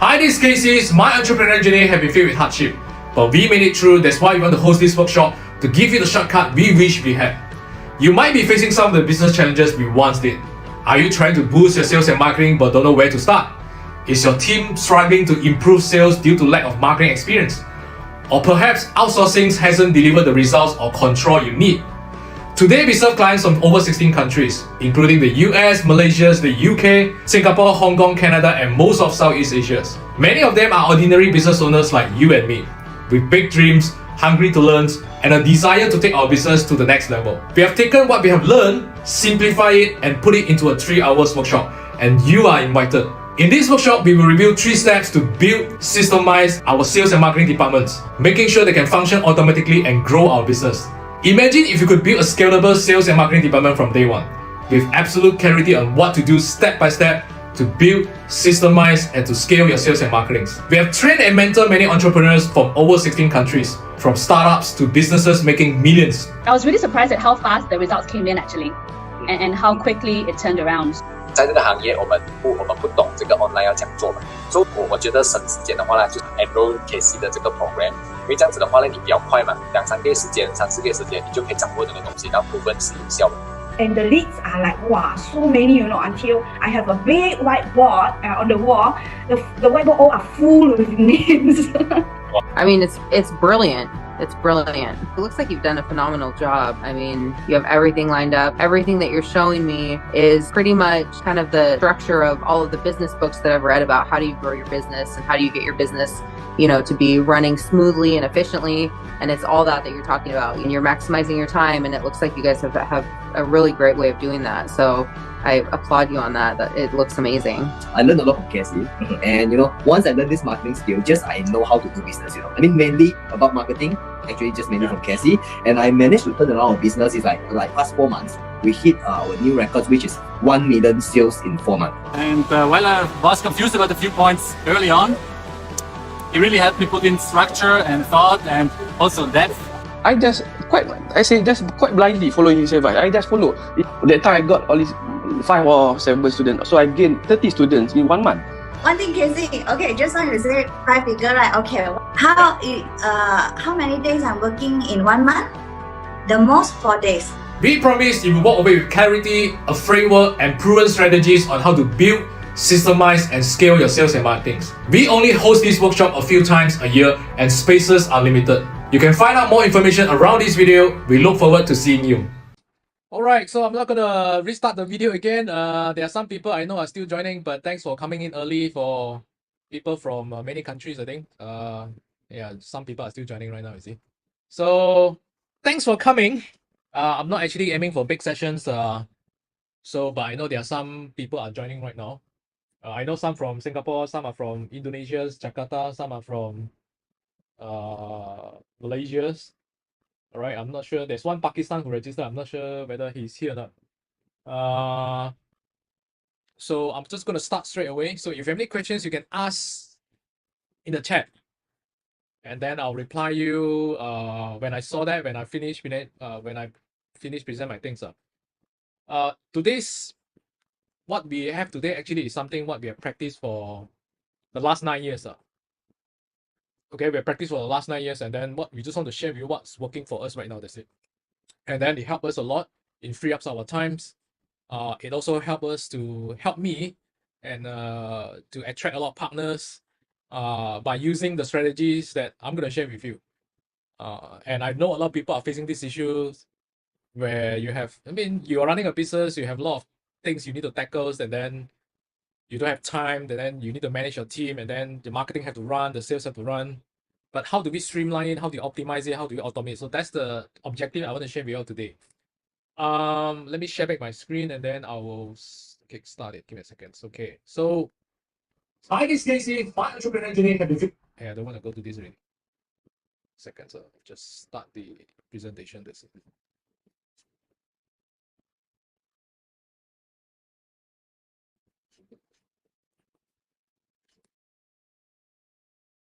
Hi, this is Casey. My entrepreneurial journey has been filled with hardship, but we made it through. That's why we want to host this workshop to give you the shortcut we wish we had. You might be facing some of the business challenges we once did. Are you trying to boost your sales and marketing but don't know where to start? Is your team struggling to improve sales due to lack of marketing experience? Or perhaps outsourcing hasn't delivered the results or control you need? Today we serve clients from over 16 countries, including the US, Malaysia, the UK, Singapore, Hong Kong, Canada, and most of Southeast Asia. Many of them are ordinary business owners like you and me, with big dreams, hungry to learn, and a desire to take our business to the next level. We have taken what we have learned, simplify it, and put it into a 3-hour workshop, and you are invited. In this workshop, we will review 3 steps to build, systemize our sales and marketing departments, making sure they can function automatically and grow our business. Imagine if you could build a scalable sales and marketing department from day one, with absolute clarity on what to do step by step to build, systemize, and to scale your sales and marketing. We have trained and mentored many entrepreneurs from over 16 countries, from startups to businesses making millions. I was really surprised at how fast the results came in actually, and how quickly it turned around. 在这个行业，我们不懂这个 online 要怎样做嘛，所以我觉得省时间的话呢，就是 enroll KC 的这个 program， 因为这样子的话呢，你比较快嘛，2-3个月时间，3-4个月时间，你就可以掌握这个东西，然后proven是有效的。And the leads are like, wow, so many, until I have a big whiteboard on the wall. The whiteboard all are full with names. I mean, it's brilliant. It's brilliant. It looks like you've done a phenomenal job. I mean, you have everything lined up. Everything that you're showing me is pretty much kind of the structure of all of the business books that I've read about how do you grow your business and how do you get your business, to be running smoothly and efficiently. And it's all that you're talking about. And you're maximizing your time. And it looks like you guys have a really great way of doing that. So I applaud you on that. It looks amazing. I learned a lot from Cassie, and once I learned this marketing skill, I know how to do business. I mean, mainly about marketing. Actually, just mainly from Cassie, and I managed to turn around our business. It's like past 4 months, we hit our new records, which is 1 million sales in 4 months. And while I was confused about a few points early on, it really helped me put in structure and thought and also depth. I just quite blindly following his advice. I just follow. That time I got all these 5 or 7 students, so I gained 30 students in 1 month. One thing, Casey. Okay, just now you say 5 figure, right? Okay, how many days I'm working in 1 month? The most 4 days. We promise you will walk away with clarity, a framework, and proven strategies on how to build, systemize, and scale your sales and marketing. We only host this workshop a few times a year, and spaces are limited. You can find out more information around this video. We look forward to seeing you. Alright, so I'm not gonna restart the video again. There are some people I know are still joining, but thanks for coming in early for people from many countries, I think. Yeah, some people are still joining right now, you see. So, thanks for coming. I'm not actually aiming for big sessions, but I know there are some people are joining right now. I know some from Singapore, some are from Indonesia, Jakarta, some are from Malaysia. All right, I'm not sure. There's one Pakistan who registered. I'm not sure whether he's here or not. So I'm just going to start straight away. So if you have any questions, you can ask in the chat, and then I'll reply you when I saw that, when I finish present my things. Today's what we have today actually is something what we have practiced for the last 9 years. Okay, we have practiced for the last 9 years, and then what we just want to share with you what's working for us right now. That's it. And then it helped us a lot in free up our times. It also helped me and to attract a lot of partners by using the strategies that I'm going to share with you. And I know a lot of people are facing these issues where you're running a business, you have a lot of things you need to tackle, and then you don't have time, and then you need to manage your team, and then the marketing have to run, the sales have to run. But how do we streamline it? How do you optimize it? How do we automate? So that's the objective I want to share with you all today. Let me share back my screen, and then I will get started. Give me a second. Okay. So, hi, this is Casey. My entrepreneurial journey have been. Hey, I don't want to go to this already. Second, so just start the presentation. That's it.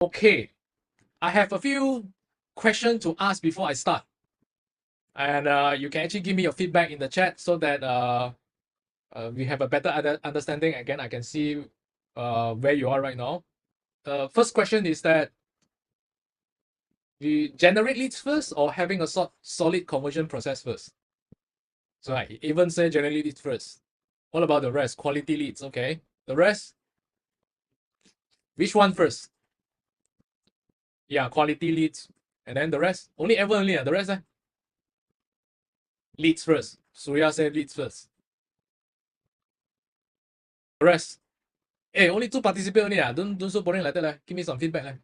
Okay, I have a few questions to ask before I start. And you can actually give me your feedback in the chat so that we have a better understanding. Again, I can see where you are right now. first question is that you generate leads first or having a solid conversion process first? So I even say generate leads first. What about the rest? Quality leads, okay. The rest? Which one first? Yeah, quality leads. And then the rest? Only the rest? Leads first. Surya said leads first. The rest? Hey, only 2 participate only. Don't so boring like that. Give me some feedback.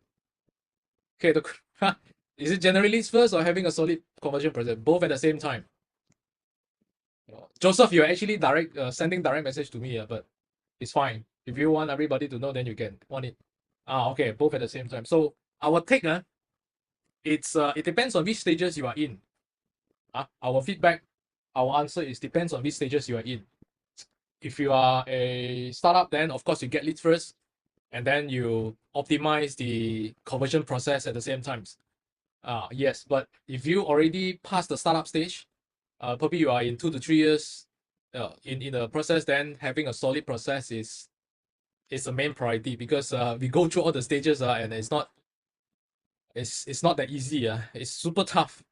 Okay, is it generally leads first or having a solid conversion process? Both at the same time. Joseph, you're actually sending direct message to me, but it's fine. If you want everybody to know, then you can want it. Okay, both at the same time. So our take, it depends on which stages you are in. Our feedback, our answer is depends on which stages you are in. If you are a startup, then of course you get leads first, and then you optimize the conversion process at the same time. Yes, but if you already passed the startup stage, probably you are in 2 to 3 years in the process, then having a solid process is the main priority, because we go through all the stages and it's not that easy. It's super tough.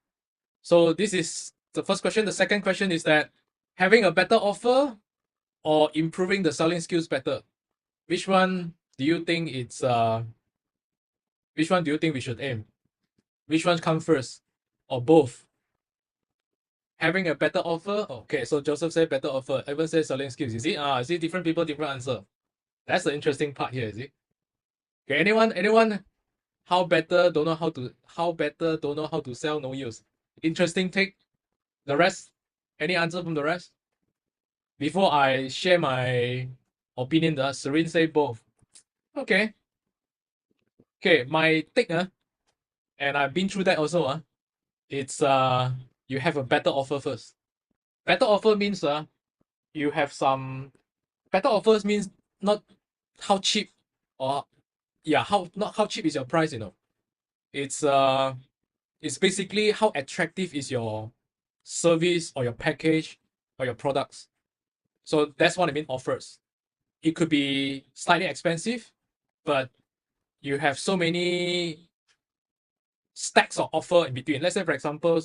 So this is the first question. The second question is that having a better offer or improving the selling skills better. Which one do you think which one do you think we should aim? Which one come first? Or both? Having a better offer? Okay, so Joseph said better offer. Evan says selling skills. You see different people, different answer. That's the interesting part here, is it? Okay, anyone how better don't know how to sell, no use. Interesting take. The rest? Any answer from the rest? Before I share my opinion, Serene say both. Okay. Okay, my take, and I've been through that also, it's you have a better offer first. Better offer means you have some better offers means not how cheap or not how cheap is your price, It's basically how attractive is your service or your package or your products. So that's what I mean offers. It could be slightly expensive, but you have so many stacks of offer in between. Let's say, for example,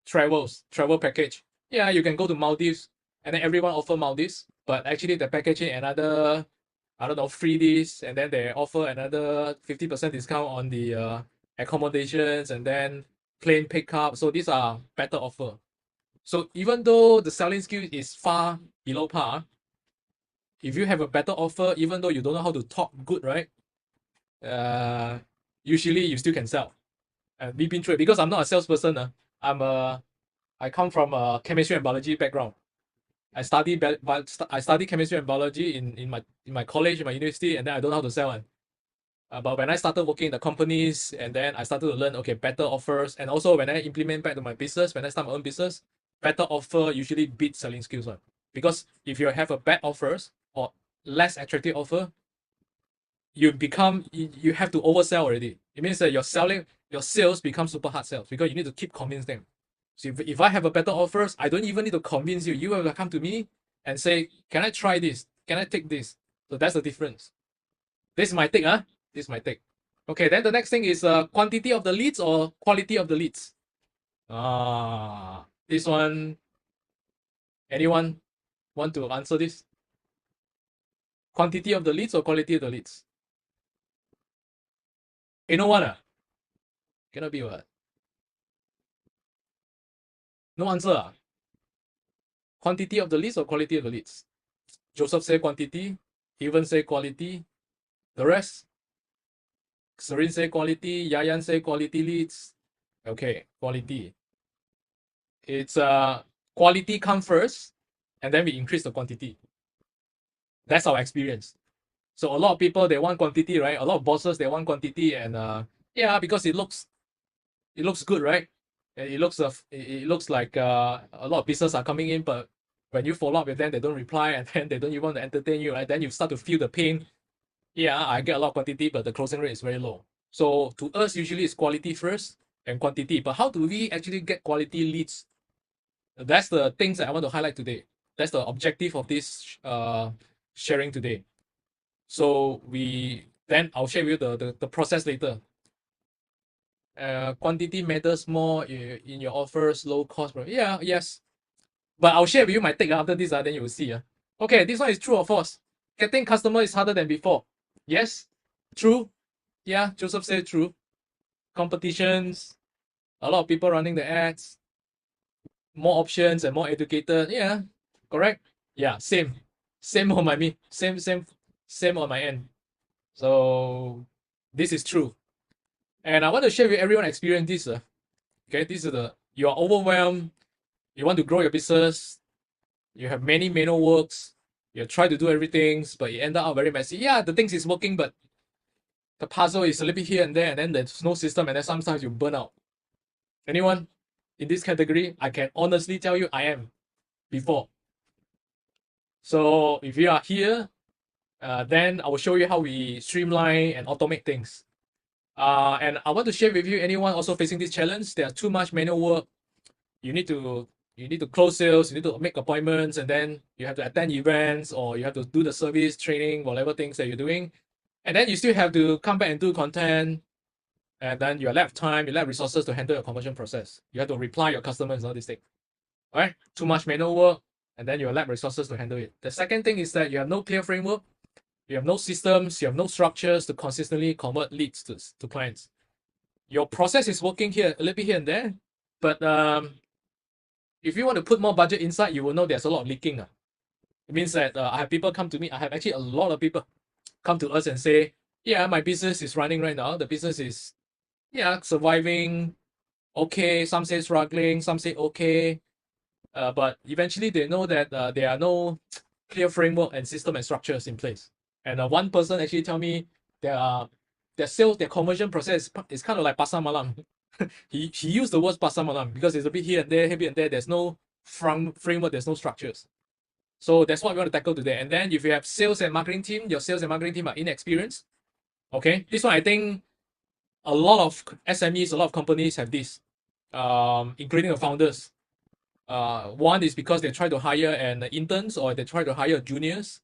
travel package. Yeah, you can go to Maldives, and then everyone offer Maldives, but actually the packaging another, I don't know, free this, and then they offer another 50% discount on the accommodations, and then plane pickup. So these are better offer. So even though the selling skill is far below par, if you have a better offer, even though you don't know how to talk good, right? Usually you still can sell. And we've been through it because I'm not a salesperson. I come from a chemistry and biology background. I study chemistry and biology in my college, in my university, and then I don't know how to sell one. But when I started working in the companies, and then I started to learn, okay, better offers, and also when I implement back to my business, when I start my own business, better offer usually beats selling skills one. Because if you have a bad offers or less attractive offer, you have to oversell already. It means that your sales become super hard sales because you need to keep convince them. So if I have a better offers, I don't even need to convince you. You will come to me and say, can I try this? Can I take this? So that's the difference. This is my take, This is my take. Okay, then the next thing is quantity of the leads or quality of the leads. This one, anyone want to answer this? Quantity of the leads or quality of the leads? No one, cannot be what? No answer. Quantity of the leads or quality of the leads? Joseph say quantity, Evan say quality. The rest? Serene say quality, Yayan say quality leads. Okay, quality. It's quality come first, and then we increase the quantity. That's our experience. So a lot of people, they want quantity, right? A lot of bosses, they want quantity, and because it looks good, right? It looks like a lot of business are coming in, but when you follow up with them, they don't reply, and then they don't even want to entertain you, right? Then you start to feel the pain. Yeah, I get a lot of quantity, but the closing rate is very low. So to us, usually it's quality first and quantity. But how do we actually get quality leads? That's the things that I want to highlight today. That's the objective of this sharing today. So we Then I'll share with you the process later. Quantity matters more in your offers, low cost. Yeah, yes. But I'll share with you my take after this, then you'll see. Okay, this one is true or false? Getting customer is harder than before. Yes, true. Yeah, Joseph said true. Competitions, a lot of people running the ads, more options and more educated. Yeah, correct. Yeah, same. Same on my me. Same on my end. So this is true. And I want to share with everyone experience this. Okay, this is you're overwhelmed, you want to grow your business, you have many manual works, you try to do everything, but it ended up very messy. Yeah, the things is working, but the puzzle is a little bit here and there, and then there's no system, and then sometimes you burn out. Anyone in this category? I can honestly tell you I am before. So if you are here, then I will show you how we streamline and automate things. And I want to share with you anyone also facing this challenge. There's too much manual work. You need to close sales, you need to make appointments, and then you have to attend events, or you have to do the service training, whatever things that you're doing. And then you still have to come back and do content. And then you lack time, you lack resources to handle your conversion process. You have to reply your customers and all these things. All right? Too much manual work, and then you lack resources to handle it. The second thing is that you have no clear framework, you have no systems, you have no structures to consistently convert leads to clients. Your process is working here, a little bit here and there, but if you want to put more budget inside, you will know there's a lot of leaking. It means that I have people come to me. I have actually a lot of people come to us and say, yeah, my business is running right now. The business is, yeah, surviving. Okay, some say struggling, some say okay. But eventually they know that there are no clear framework and system and structures in place. And one person actually tell me their sales, their conversion process is kind of like pasar malam. he used the words pasar malam because it's a bit here and there, here and there. There's no framework, there's no structures. So that's what we want to tackle today. And then if you have sales and marketing team, your sales and marketing team are inexperienced. Okay, this one I think a lot of SMEs, a lot of companies have this, including the founders. One is because they try to hire an interns, or they try to hire juniors.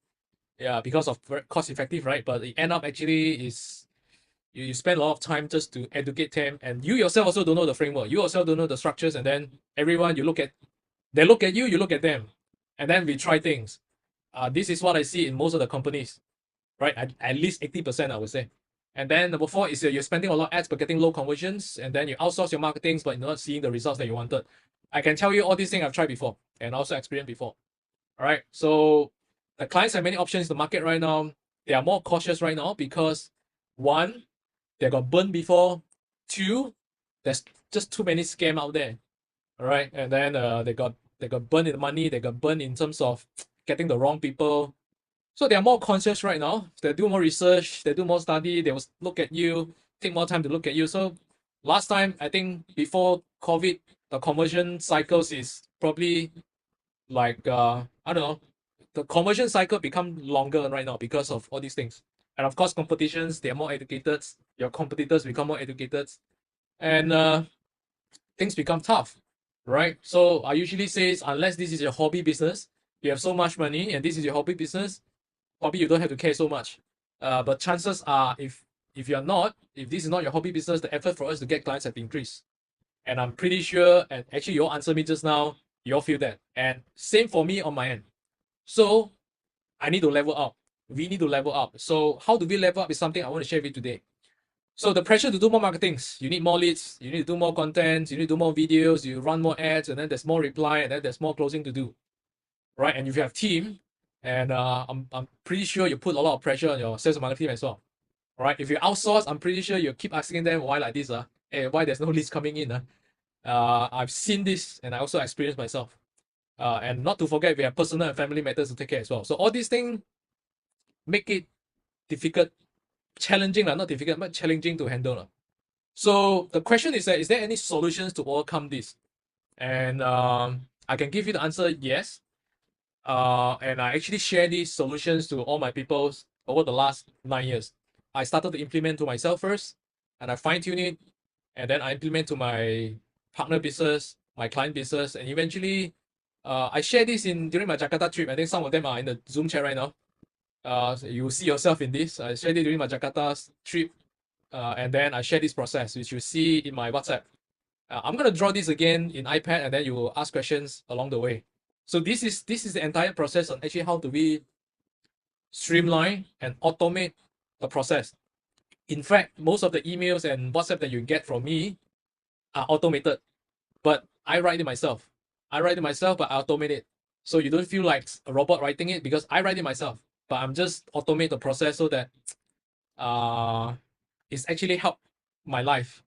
Yeah, because of cost effective, right? But it end up actually is you spend a lot of time just to educate them, and you yourself also don't know the framework. You also don't know the structures, and then everyone they look at you, you look at them, and then we try things. This is what I see in most of the companies, right? At least 80%, I would say. And then number 4 is you're spending a lot of ads but getting low conversions, and then you outsource your marketing but you're not seeing the results that you wanted. I can tell you all these things I've tried before and also experienced before. All right. So the clients have many options in the market right now. They are more cautious right now because 1, they got burned before. 2, there's just too many scams out there. All right. And then they got burned in the money. They got burned in terms of getting the wrong people. So they are more conscious right now. They do more research. They do more study. They will look at you, take more time to look at you. So last time, I think before COVID, the conversion cycles is probably like, I don't know, the conversion cycle become longer right now because of all these things. And of course, competitions, they are more educated. Your competitors become more educated. And things become tough, right? So I usually say, unless this is your hobby business, you have so much money and this is your hobby business, probably you don't have to care so much. But chances are, if this is not your hobby business, the effort for us to get clients have increased. And I'm pretty sure, and actually you all answered me just now, you all feel that. And same for me on my end. So I need to level up. We need to level up. So how do we level up is something I want to share with you today. So the pressure to do more marketings, you need more leads, you need to do more content, you need to do more videos, you run more ads, and then there's more reply, and then there's more closing to do, right? And if you have team, and I'm pretty sure you put a lot of pressure on your sales and marketing team as well, right? If you outsource, I'm pretty sure you keep asking them why like this, hey, why there's no leads coming in, I've seen this, and I also experienced myself. And not to forget, we have personal and family matters to take care as well. So all these things make it difficult, challenging, not difficult, but challenging to handle. So the question is that, is there any solutions to overcome this? And I can give you the answer, yes. And I actually share these solutions to all my people over the last 9 years. I started to implement to myself first, and I fine-tune it, and then I implement to my partner business, my client business, and eventually I share this during my Jakarta trip. I think some of them are in the Zoom chat right now. So you will see yourself in this. I shared it during my Jakarta trip, and then I share this process, which you see in my WhatsApp. I'm gonna draw this again in iPad, and then you will ask questions along the way. So this is the entire process on actually how do we streamline and automate the process. In fact, most of the emails and WhatsApp that you get from me are automated, but I write it myself. I write it myself, but I automate it. So you don't feel like a robot writing it because I write it myself, but I'm just automate the process so that it's actually helped my life.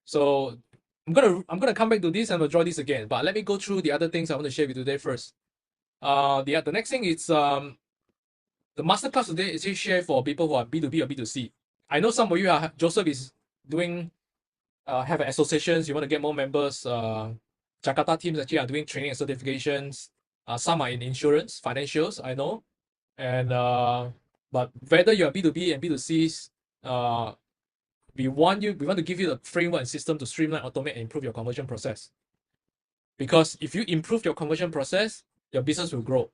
So I'm gonna come back to this and I'll draw this again, but let me go through the other things I want to share with you today first. The next thing is the masterclass today is actually shared for people who are B2B or B2C. I know some of you are Joseph is doing have associations, you want to get more members. Jakarta teams actually are doing training and certifications. Some are in insurance, financials, I know. And but whether you're B2B and B2Cs, we want to give you the framework and system to streamline, automate, and improve your conversion process. Because if you improve your conversion process, your business will grow.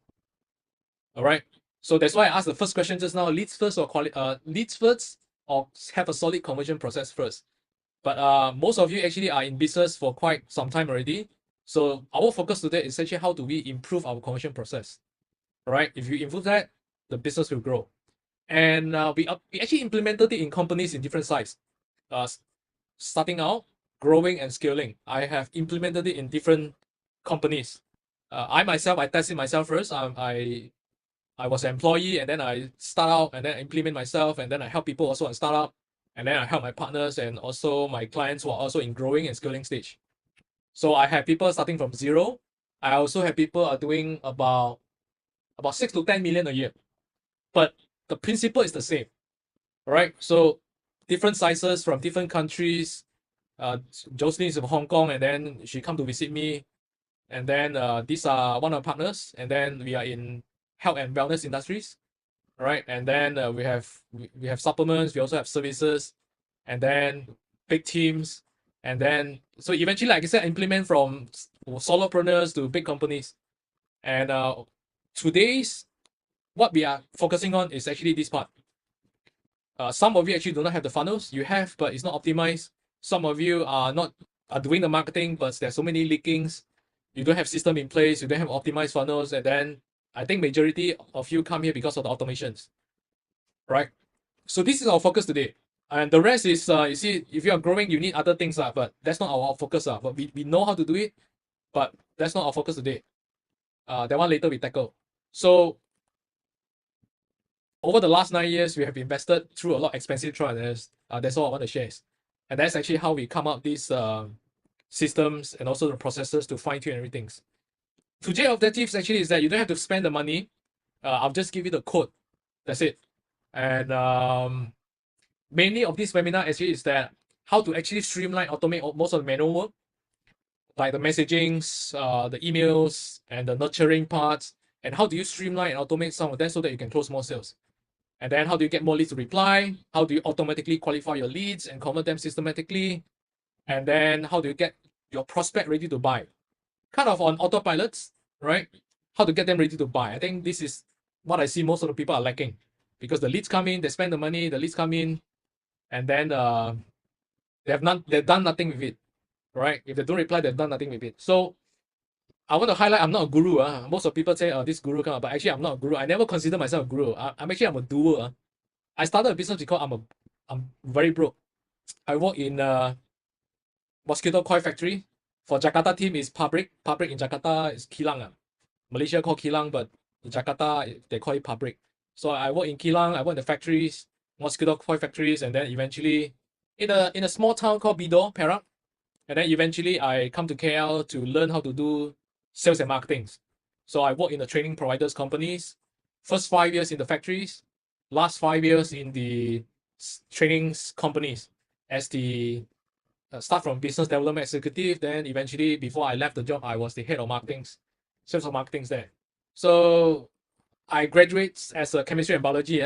All right. So that's why I asked the first question just now: leads first or leads first, or have a solid conversion process first. But most of you actually are in business for quite some time already. So our focus today is actually how do we improve our conversion process. All right. If you improve that, the business will grow. And we actually implemented it in companies in different sizes. Starting out, growing and scaling. I have implemented it in different companies. I tested myself first. I was an employee, and then I start out and then implement myself, and then I help people also on startup, and then I help my partners and also my clients who are also in growing and scaling stage. So I have people starting from zero. I also have people are doing about 6 to 10 million a year. But the principle is the same. Right? So different sizes from different countries. Jocelyn is from Hong Kong, and then she come to visit me. And then these are one of our partners, and then we are in health and wellness industries, right? And then we have supplements, we also have services, and then big teams, and then so eventually, like I said, implement from solopreneurs to big companies. And today's what we are focusing on is actually this part. Some of you actually do not have the funnels. You have, but it's not optimized. Some of you are doing the marketing, but there's so many leakings. You don't have system in place. You don't have optimized funnels, and then I think majority of you come here because of the automations, right? So this is our focus today, and the rest is you see, if you are growing, you need other things, but that's not our focus, but we know how to do it, but that's not our focus today. That one later we tackle. So over the last 9 years, we have invested through a lot of expensive trials. That's all I want to share. And that's actually how we come up these systems and also the processes to fine tune everything. Today's objectives actually is that you don't have to spend the money. I'll just give you the code. That's it. And mainly of this webinar actually is that how to actually streamline, automate most of the manual work, like the messagings, the emails, and the nurturing parts, and how do you streamline and automate some of that so that you can close more sales. And then how do you get more leads to reply? How do you automatically qualify your leads and convert them systematically? And then how do you get your prospect ready to buy? Kind of on autopilots, right? How to get them ready to buy. I think this is what I see most of the people are lacking, because the leads come in, they spend the money, the leads come in, and then they've done nothing with it, right? If they don't reply, they've done nothing with it. So I want to highlight, I'm not a guru. Most of people say, this guru come, but actually I'm not a guru. I never consider myself a guru. I'm a doer. I started a business because I'm very broke. I work in mosquito coil factory. For Jakarta team is pabrik. Pabrik in Jakarta is kilang. Malaysia call kilang, but in Jakarta they call it pabrik. So I work in kilang. I work in the factories, mosquito coil factories, and then eventually in a small town called Bidor, Perak. And then eventually I come to KL to learn how to do sales and marketing. So I work in the training providers companies. First 5 years in the factories, last 5 years in the trainings companies as the start from business development executive. Then eventually, before I left the job, I was the head of marketing, sales of marketing there. So I graduate as a chemistry and biology,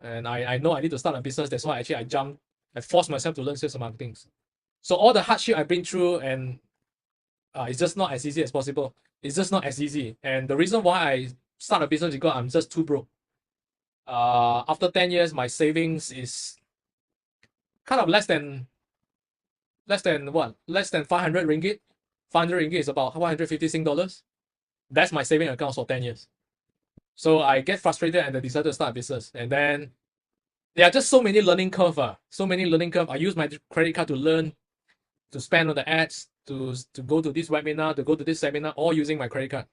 and I know I need to start a business. That's why actually I forced myself to learn sales and marketing. So all the hardship I've been through, and it's just not as easy as possible. It's just not as easy. And the reason why I start a business is because I'm just too broke. After 10 years, my savings is kind of less than what? Less than 500 ringgit. 500 ringgit is about 150 Sing dollars. That's my saving account for 10 years. So I get frustrated and I decided to start a business. And then there are just so many learning curve. So many learning curve. I use my credit card to learn, to spend on the ads, to go to this webinar, to go to this seminar, all using my credit card.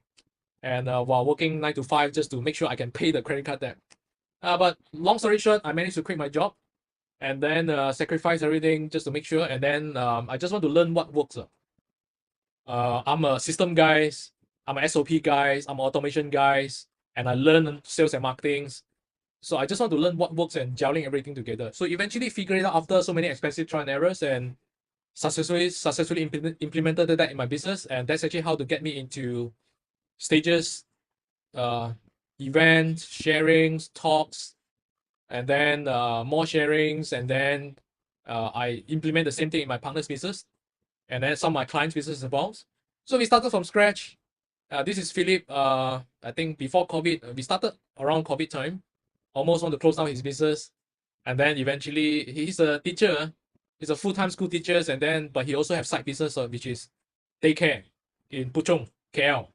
And while working 9 to 5 just to make sure I can pay the credit card debt. But long story short, I managed to quit my job and then sacrifice everything just to make sure. And then I just want to learn what works. I'm a system guys, I'm a SOP guys, I'm an automation guys, and I learn sales and marketing. So I just want to learn what works and gelling everything together. So eventually figure it out after so many expensive trial and errors and successfully implemented that in my business. And that's actually how to get me into stages, events, sharings, talks, and then more sharings. And then I implement the same thing in my partner's business. And then some of my clients' business involves. So we started from scratch. This is Philip. I think before COVID, we started around COVID time. Almost want to close down his business. And then eventually, he's a teacher. He's a full-time school teacher. And then, but he also has side business, which is daycare in Puchong, KL.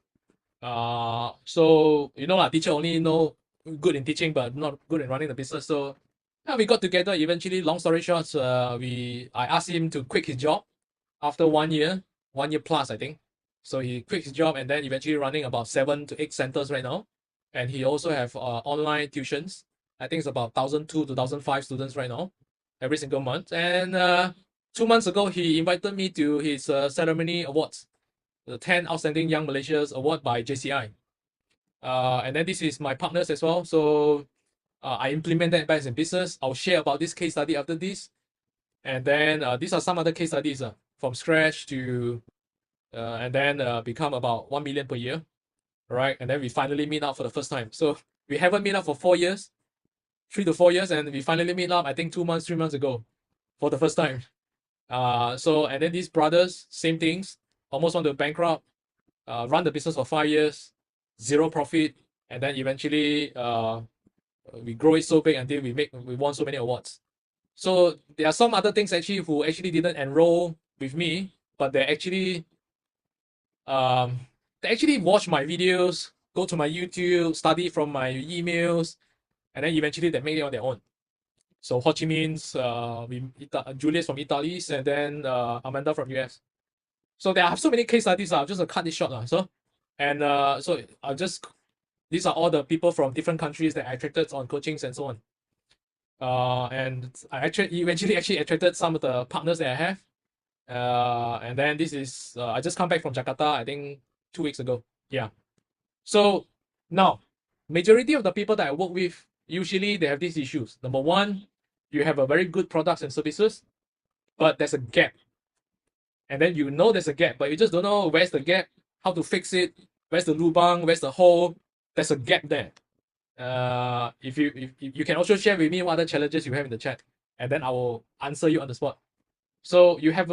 So, you know, teacher only know good in teaching, but not good in running the business. So we got together. Eventually, long story short, I asked him to quit his job after 1 year plus, I think. So he quit his job and then eventually running about 7 to 8 centers right now. And he also have online tuitions. I think it's about 1,002 to 1,005 students right now, every single month. And 2 months ago, he invited me to his ceremony awards, the 10 Outstanding Young Malaysians Award by JCI. And then this is my partners as well. So I implement that back in business. I'll share about this case study after this. And then these are some other case studies from scratch to, and then become about 1 million per year, right? And then we finally meet up for the first time. So we haven't met up for 4 years, 3 to 4 years, and we finally meet up, I think 2 months, 3 months ago for the first time. And then these brothers, same things, almost want to bankrupt, run the business for 5 years, 0 profit, and then eventually we grow it so big until we won so many awards. So there are some other things actually who actually didn't enroll with me, but they actually watch my videos, go to my YouTube, study from my emails, and then eventually they make it on their own. So Ho Chi Minh's, Julius from Italy, and then Amanda from US. So there are so many case studies. I'll just cut this short. So these are all the people from different countries that I attracted on coachings and so on. And I eventually attracted some of the partners that I have. And then this is, I just come back from Jakarta, I think 2 weeks ago. Yeah. So now, majority of the people that I work with, usually they have these issues. Number one, you have a very good products and services, but there's a gap. And then you know there's a gap, but you just don't know where's the gap, how to fix it, where's the lubang, where's the hole. There's a gap there. If you can also share with me what other challenges you have in the chat, and then I will answer you on the spot. So you have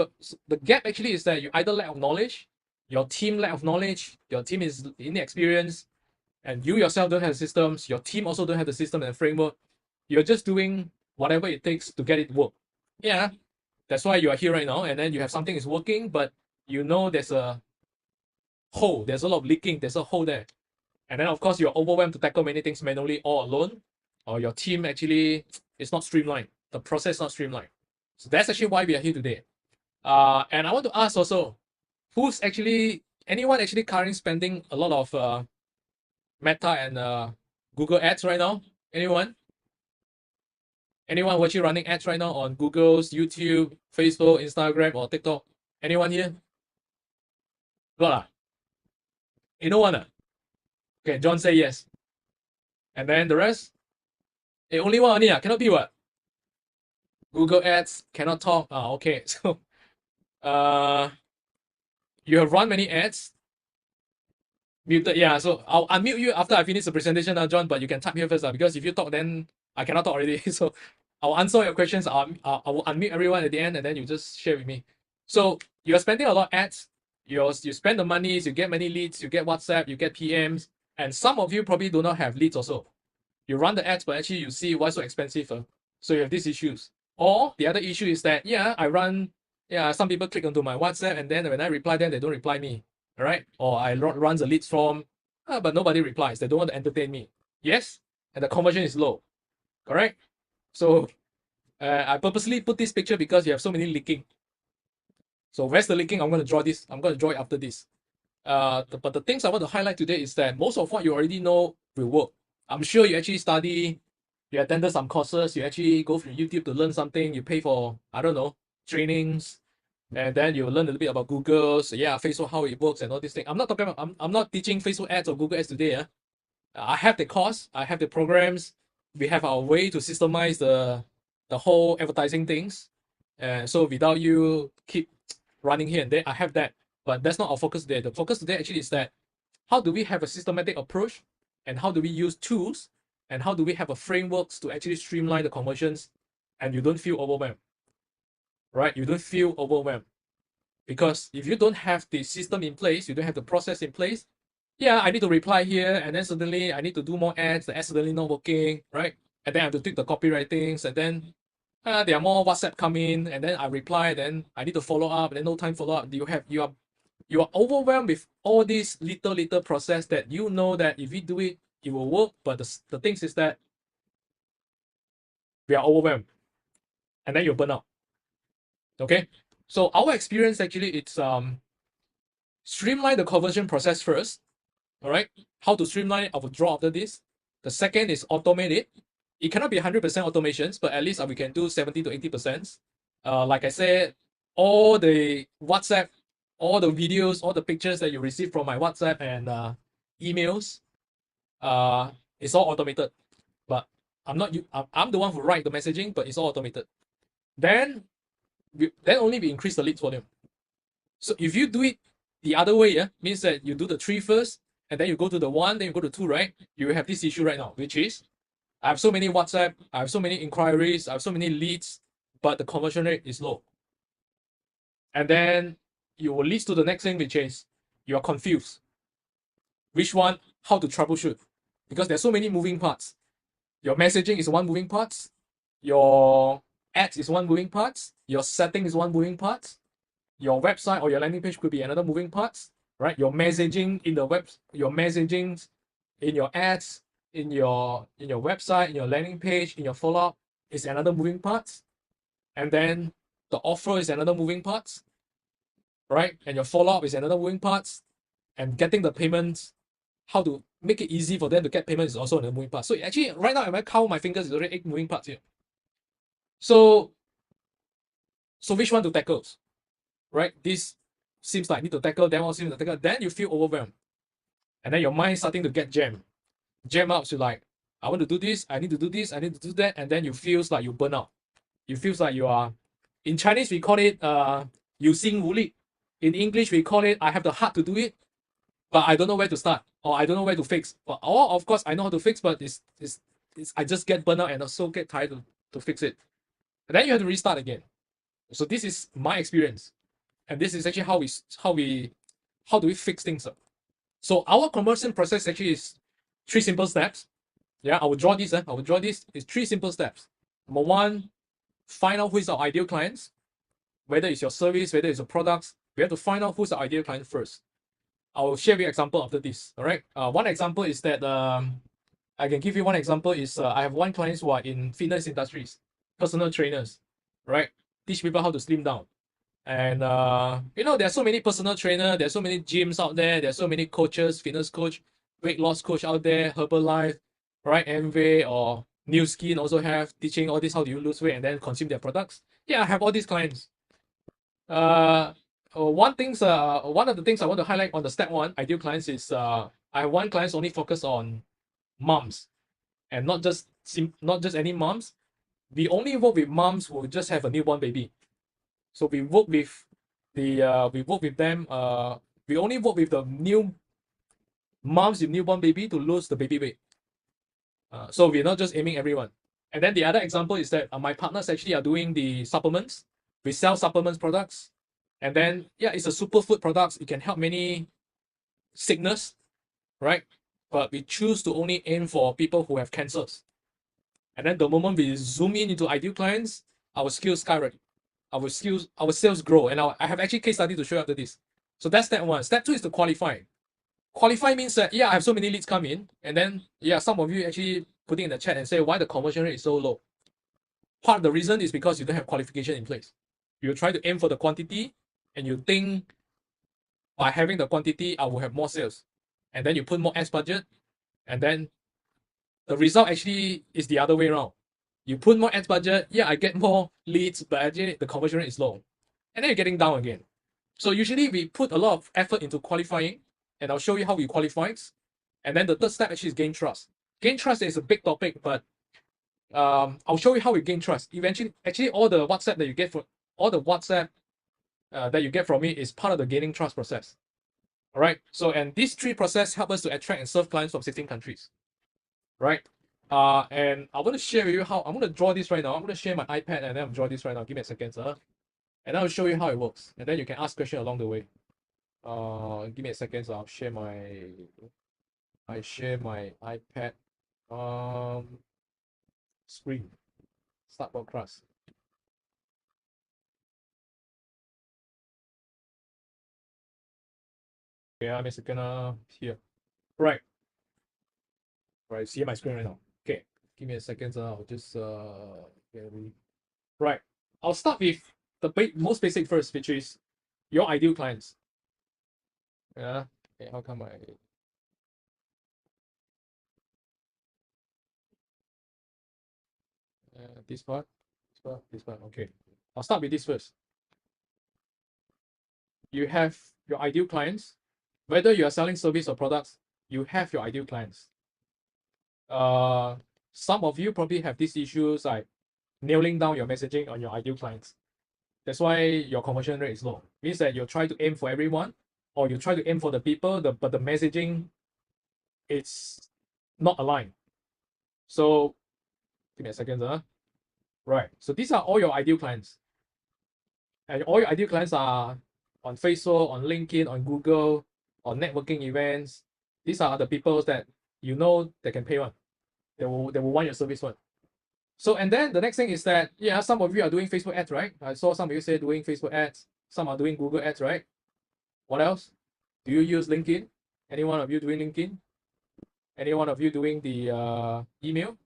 the gap actually is that you either lack of knowledge, your team lack of knowledge, your team is inexperienced, and you yourself don't have systems, your team also don't have the system and framework. You're just doing whatever it takes to get it work. Yeah, that's why you are here right now, and then you have something is working, but you know there's a hole, there's a lot of leaking, there's a hole there. And then of course you're overwhelmed to tackle many things manually all alone, or your team actually is not streamlined, the process is not streamlined. So that's actually why we are here today. And I want to ask also, anyone actually currently spending a lot of Meta and Google ads right now? Anyone? Anyone who actually running ads right now on Google's, YouTube, Facebook, Instagram, or TikTok? Anyone here? Not no one? Okay, John say yes. And then the rest? Only one only, cannot be what? Google ads, cannot talk. Okay. So you have run many ads. Muted, yeah. So I'll unmute you after I finish the presentation now, John, but you can type here first, because if you talk, then I cannot talk already. So I'll answer your questions. I will unmute everyone at the end, and then you just share with me. So you're spending a lot of ads. You spend the monies, you get many leads, you get WhatsApp, you get PMs, and some of you probably do not have leads also. You run the ads, but actually you see why so expensive. So you have these issues. Or the other issue is that, some people click onto my WhatsApp and then when I reply them, they don't reply me. All right? Or I run the leads form, but nobody replies. They don't want to entertain me. Yes? And the conversion is low. Correct? So I purposely put this picture because you have so many leaking. So where's the leaking? I'm going to draw this. I'm going to draw it after this. But the things I want to highlight today is that most of what you already know will work. I'm sure you actually study, you attended some courses, you actually go through YouTube to learn something, you pay for, I don't know, trainings, and then you learn a little bit about Google, so Facebook, how it works and all these things. I'm not talking about, I'm not teaching Facebook ads or Google ads today. I have the course, I have the programs, we have our way to systemize the whole advertising things. And so without you keep running here and there, I have that. But that's not our focus today. The focus today actually is that how do we have a systematic approach and how do we use tools and how do we have a frameworks to actually streamline the conversions and you don't feel overwhelmed, right? You don't feel overwhelmed because if you don't have the system in place, you don't have the process in place. Yeah, I need to reply here and then suddenly I need to do more ads. The ads suddenly not working, right? And then I have to tweak the copywritings and then there are more WhatsApp come in and then I reply, then I need to follow up, and then no time follow up. You are overwhelmed with all these little process that you know that if we do it, it will work. But the things is that we are overwhelmed and then you burn out. Okay. So our experience actually it's streamline the conversion process first. All right. How to streamline it, I will draw after this. The second is automate it. It cannot be 100% automations, but at least we can do 70 to 80%. Like I said, all the WhatsApp, all the videos, all the pictures that you receive from my WhatsApp and emails, it's all automated. But I'm the one who write the messaging, but it's all automated. Then only we increase the leads volume. So if you do it the other way, means that you do the 3 first, and then you go to the 1, then you go to 2, right? You have this issue right now, which is I have so many WhatsApp, I have so many inquiries, I have so many leads, but the conversion rate is low. And then you will lead to the next thing, which is you are confused. Which one, how to troubleshoot? Because there's so many moving parts. Your messaging is one moving part, your ads is one moving part, your setting is one moving part, your website or your landing page could be another moving part, right? Your messaging in the web, your messaging in your ads, in your website, in your landing page, in your follow-up is another moving part. And then the offer is another moving part, right? And your follow-up is another moving part. And getting the payments, how to make it easy for them to get payments is also another moving part. So actually, right now, if I count my fingers, it's already 8 moving parts here. So which one to tackle, right? This seems like I need to tackle, that one seems to tackle. Then you feel overwhelmed. And then your mind starting to get jammed. Jam up to like, I want to do this, I need to do this, I need to do that, and then you feels like you burn out. You feels like you are, in Chinese we call it 有心无力. In English we call it I have the heart to do it, but I don't know where to start, or I don't know where to fix. Or of course I know how to fix, but it's I just get burnt out and also get tired to fix it. And then you have to restart again. So this is my experience, and this is actually how do we fix things up. So our conversion process actually is 3 simple steps. Yeah, I will draw this. I will draw this. It's 3 simple steps. Number 1, find out who is our ideal clients. Whether it's your service, whether it's your products, we have to find out who's the ideal client first. I will share with you an example after this. All right. One example is that I can give you one example is I have one client who are in fitness industries, personal trainers, right? Teach people how to slim down. And there are so many personal trainers, there are so many gyms out there, there are so many coaches, fitness coach, weight loss coach out there, Herbalife, right? Amway or New Skin also have teaching all this, how do you lose weight and then consume their products. Yeah, I have all these clients. One of the things I want to highlight on the step 1 ideal clients is I have one client only focus on moms, and not just any moms. We only work with moms who just have a newborn baby. So we work with we only work with the new moms with newborn baby to lose the baby weight. So we're not just aiming everyone. And then the other example is that my partners actually are doing the supplements. We sell supplements products. And then, it's a superfood products. It can help many sickness, right? but we choose to only aim for people who have cancers. And then the moment we zoom in into ideal clients, our skills skyrocket. Our sales grow. And I have actually case study to show you after this. So that's step one. Step two is to qualify. Qualify means that, yeah, I have so many leads come in. And then, yeah, some of you actually putting in the chat and say why the conversion rate is so low. Part of the reason is because you don't have qualification in place. You try to aim for the quantity and you think by having the quantity, I will have more sales. And then you put more ads budget, and then the result actually is the other way around. You put more ads budget, yeah, I get more leads, but actually the conversion rate is low. And then you're getting down again. So usually we put a lot of effort into qualifying, and I'll show you how we qualify. And then the third step actually is gain trust. Gain trust is a big topic, but I'll show you how we gain trust. Eventually, actually, all the WhatsApp that you get from me is part of the gaining trust process. All right. So, and these three processes help us to attract and serve clients from 16 countries. Right. And I want to share with you how I'm going to draw this right now. I'm going to share my iPad and then I'll draw this right now. Give me a second, sir. And I'll show you how it works. And then you can ask questions along the way. Give me a second. So I'll share my iPad screen. Start broadcast. Okay, I'm a second here. Right. Right, see my screen right now. Okay, give me a second. I'll just right. I'll start with the most basic first, which is your ideal clients. Yeah. Okay, how come this part? Okay. I'll start with this first. You have your ideal clients. Whether you are selling service or products, you have your ideal clients. Some of you probably have these issues like nailing down your messaging on your ideal clients. That's why your conversion rate is low. Means that you try to aim for everyone, or you try to aim for the people, but the messaging, it's not aligned. So give me a second. Right. So these are all your ideal clients. And all your ideal clients are on Facebook, on LinkedIn, on Google, on networking events. These are the people that you know they can pay one. They will want your service one. So, and then the next thing is that, yeah, some of you are doing Facebook ads, right? I saw some of you say doing Facebook ads. Some are doing Google ads, right? What else? Do you use LinkedIn? Any one of you doing LinkedIn? Any one of you doing the email?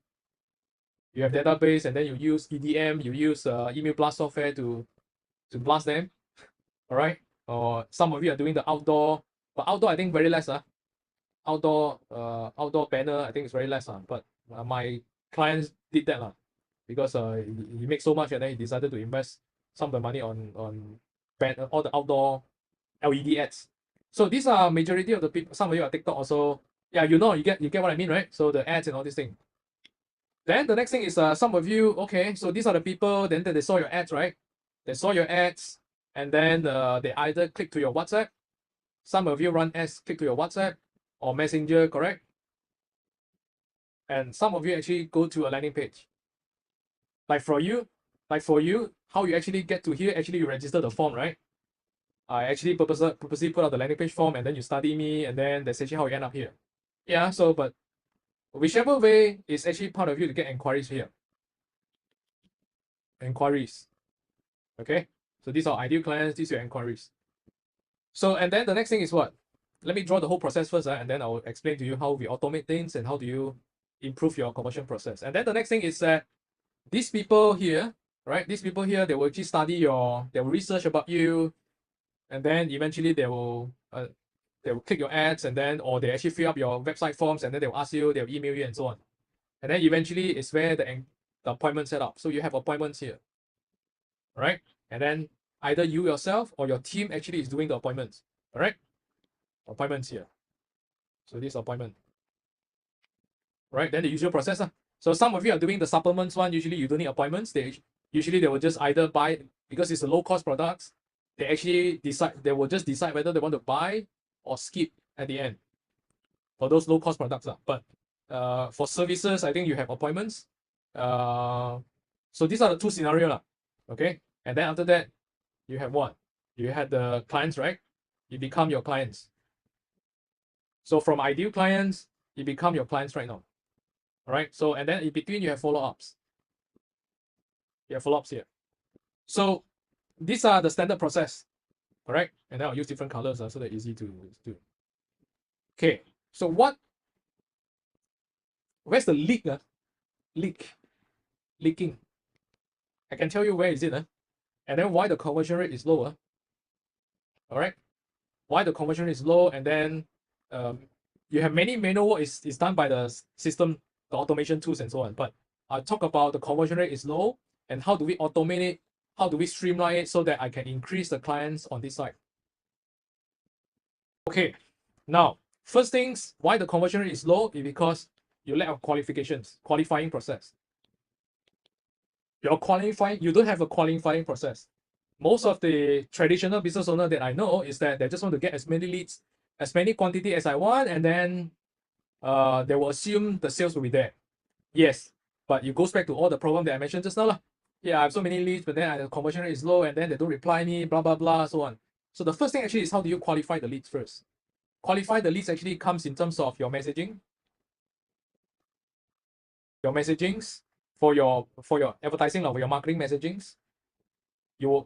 You have database and then you use EDM, you use email blast software to blast them, all right? Or some of you are doing the outdoor, but outdoor I think very less. Outdoor banner I think it's very less. But my clients did that because he makes so much and then he decided to invest some of the money on all the outdoor LED ads. So these are majority of the people. Some of you are TikTok also. Yeah, you get what I mean, right? So the ads and all these things. Then the next thing is some of you, okay, so these are the people, then they saw your ads, right? They saw your ads, and then they either click to your WhatsApp. Some of you run ads, click to your WhatsApp or Messenger, correct? And some of you actually go to a landing page. Like for you, how you actually get to here, actually you register the form, right? I actually purposely put out the landing page form and then you study me and then that's actually how you end up here. Yeah, so but whichever way is actually part of you to get inquiries here. Inquiries. Okay, so these are ideal clients, these are your inquiries. So, and then the next thing is what? Let me draw the whole process first, and then I'll explain to you how we automate things and how do you improve your conversion process. And then the next thing is that these people here, right? These people here, they will actually study they will research about you, and then eventually they will click your ads, and then or they actually fill up your website forms, and then they will ask you, they'll email you, and so on. And then eventually it's where the appointment set up. So you have appointments here, right? And then either you yourself or your team actually is doing the appointments. All right, appointments here. So this appointment, right? Then the usual process. So some of you are doing the supplements one. Usually you don't need appointments. They will just either buy, because it's a low cost products. They will just decide whether they want to buy or skip at the end for those low cost products. But for services, I think you have appointments. So these are the two scenarios. Okay. And then after that, you have what? You had the clients, right? You become your clients. So from ideal clients, it become your clients right now. All right. So, and then in between you have follow-ups. You have follow-ups here. So these are the standard process. All right. And then I'll use different colors so they're easy to do. Okay. So where's the leak? Leaking. I can tell you where is it. And then why the conversion rate is lower. All right. Why the conversion rate is low, and then you have many manual work is done by the system, the automation tools and so on. But I'll talk about the conversion rate is low and how do we automate it, how do we streamline it so that I can increase the clients on this side. Okay, now first things why the conversion rate is low is because you lack of qualifying process. You don't have a qualifying process. Most of the traditional business owner that I know is that they just want to get as many leads, as many quantity as I want, and then they will assume the sales will be there. Yes, but it goes back to all the problem that I mentioned just now. Yeah, I have so many leads, but then the conversion rate is low, and then they don't reply me, blah, blah, blah, so on. So the first thing actually is how do you qualify the leads first? Qualify the leads actually comes in terms of your messaging. Your messagings for your advertising or your marketing messagings.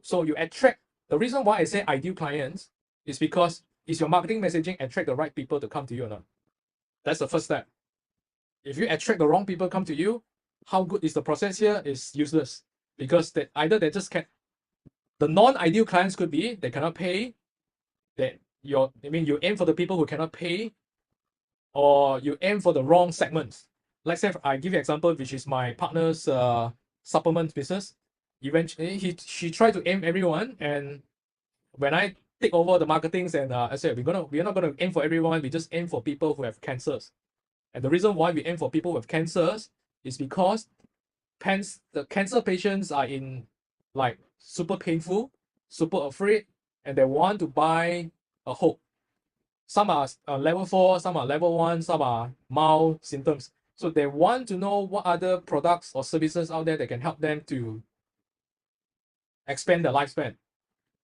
So you attract, the reason why I say ideal clients is because is your marketing messaging attract the right people to come to you or not? That's the first step. If you attract the wrong people come to you, how good is the process here is useless because either they just can't. The non-ideal clients could be they cannot pay. You aim for the people who cannot pay, or you aim for the wrong segments. Let's say I give you an example, which is my partner's supplement business. Eventually, she tried to aim everyone, and when I take over the marketings and I said we're not gonna aim for everyone. We just aim for people who have cancers. And the reason why we aim for people with cancers is because the cancer patients are in like super painful, super afraid, and they want to buy a hope. Some are level 4, some are level 1, some are mild symptoms. So they want to know what other products or services out there that can help them to expand their lifespan.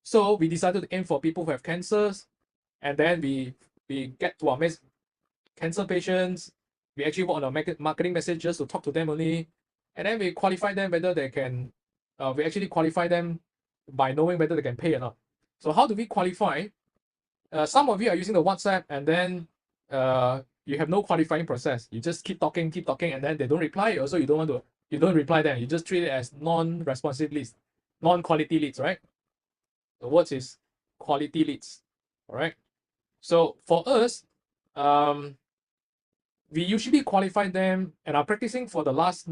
So we decided to aim for people who have cancers, and then we get to our cancer patients. We actually work on our marketing messages to talk to them only, and then we qualify them whether they can. We actually qualify them by knowing whether they can pay or not. So how do we qualify? Some of you are using the WhatsApp, and then you have no qualifying process. You just keep talking, and then they don't reply. Also, you don't reply them. You just treat it as non-responsive leads, non-quality leads, right? The word is quality leads. All right. So for us, we usually qualify them and are practicing for the last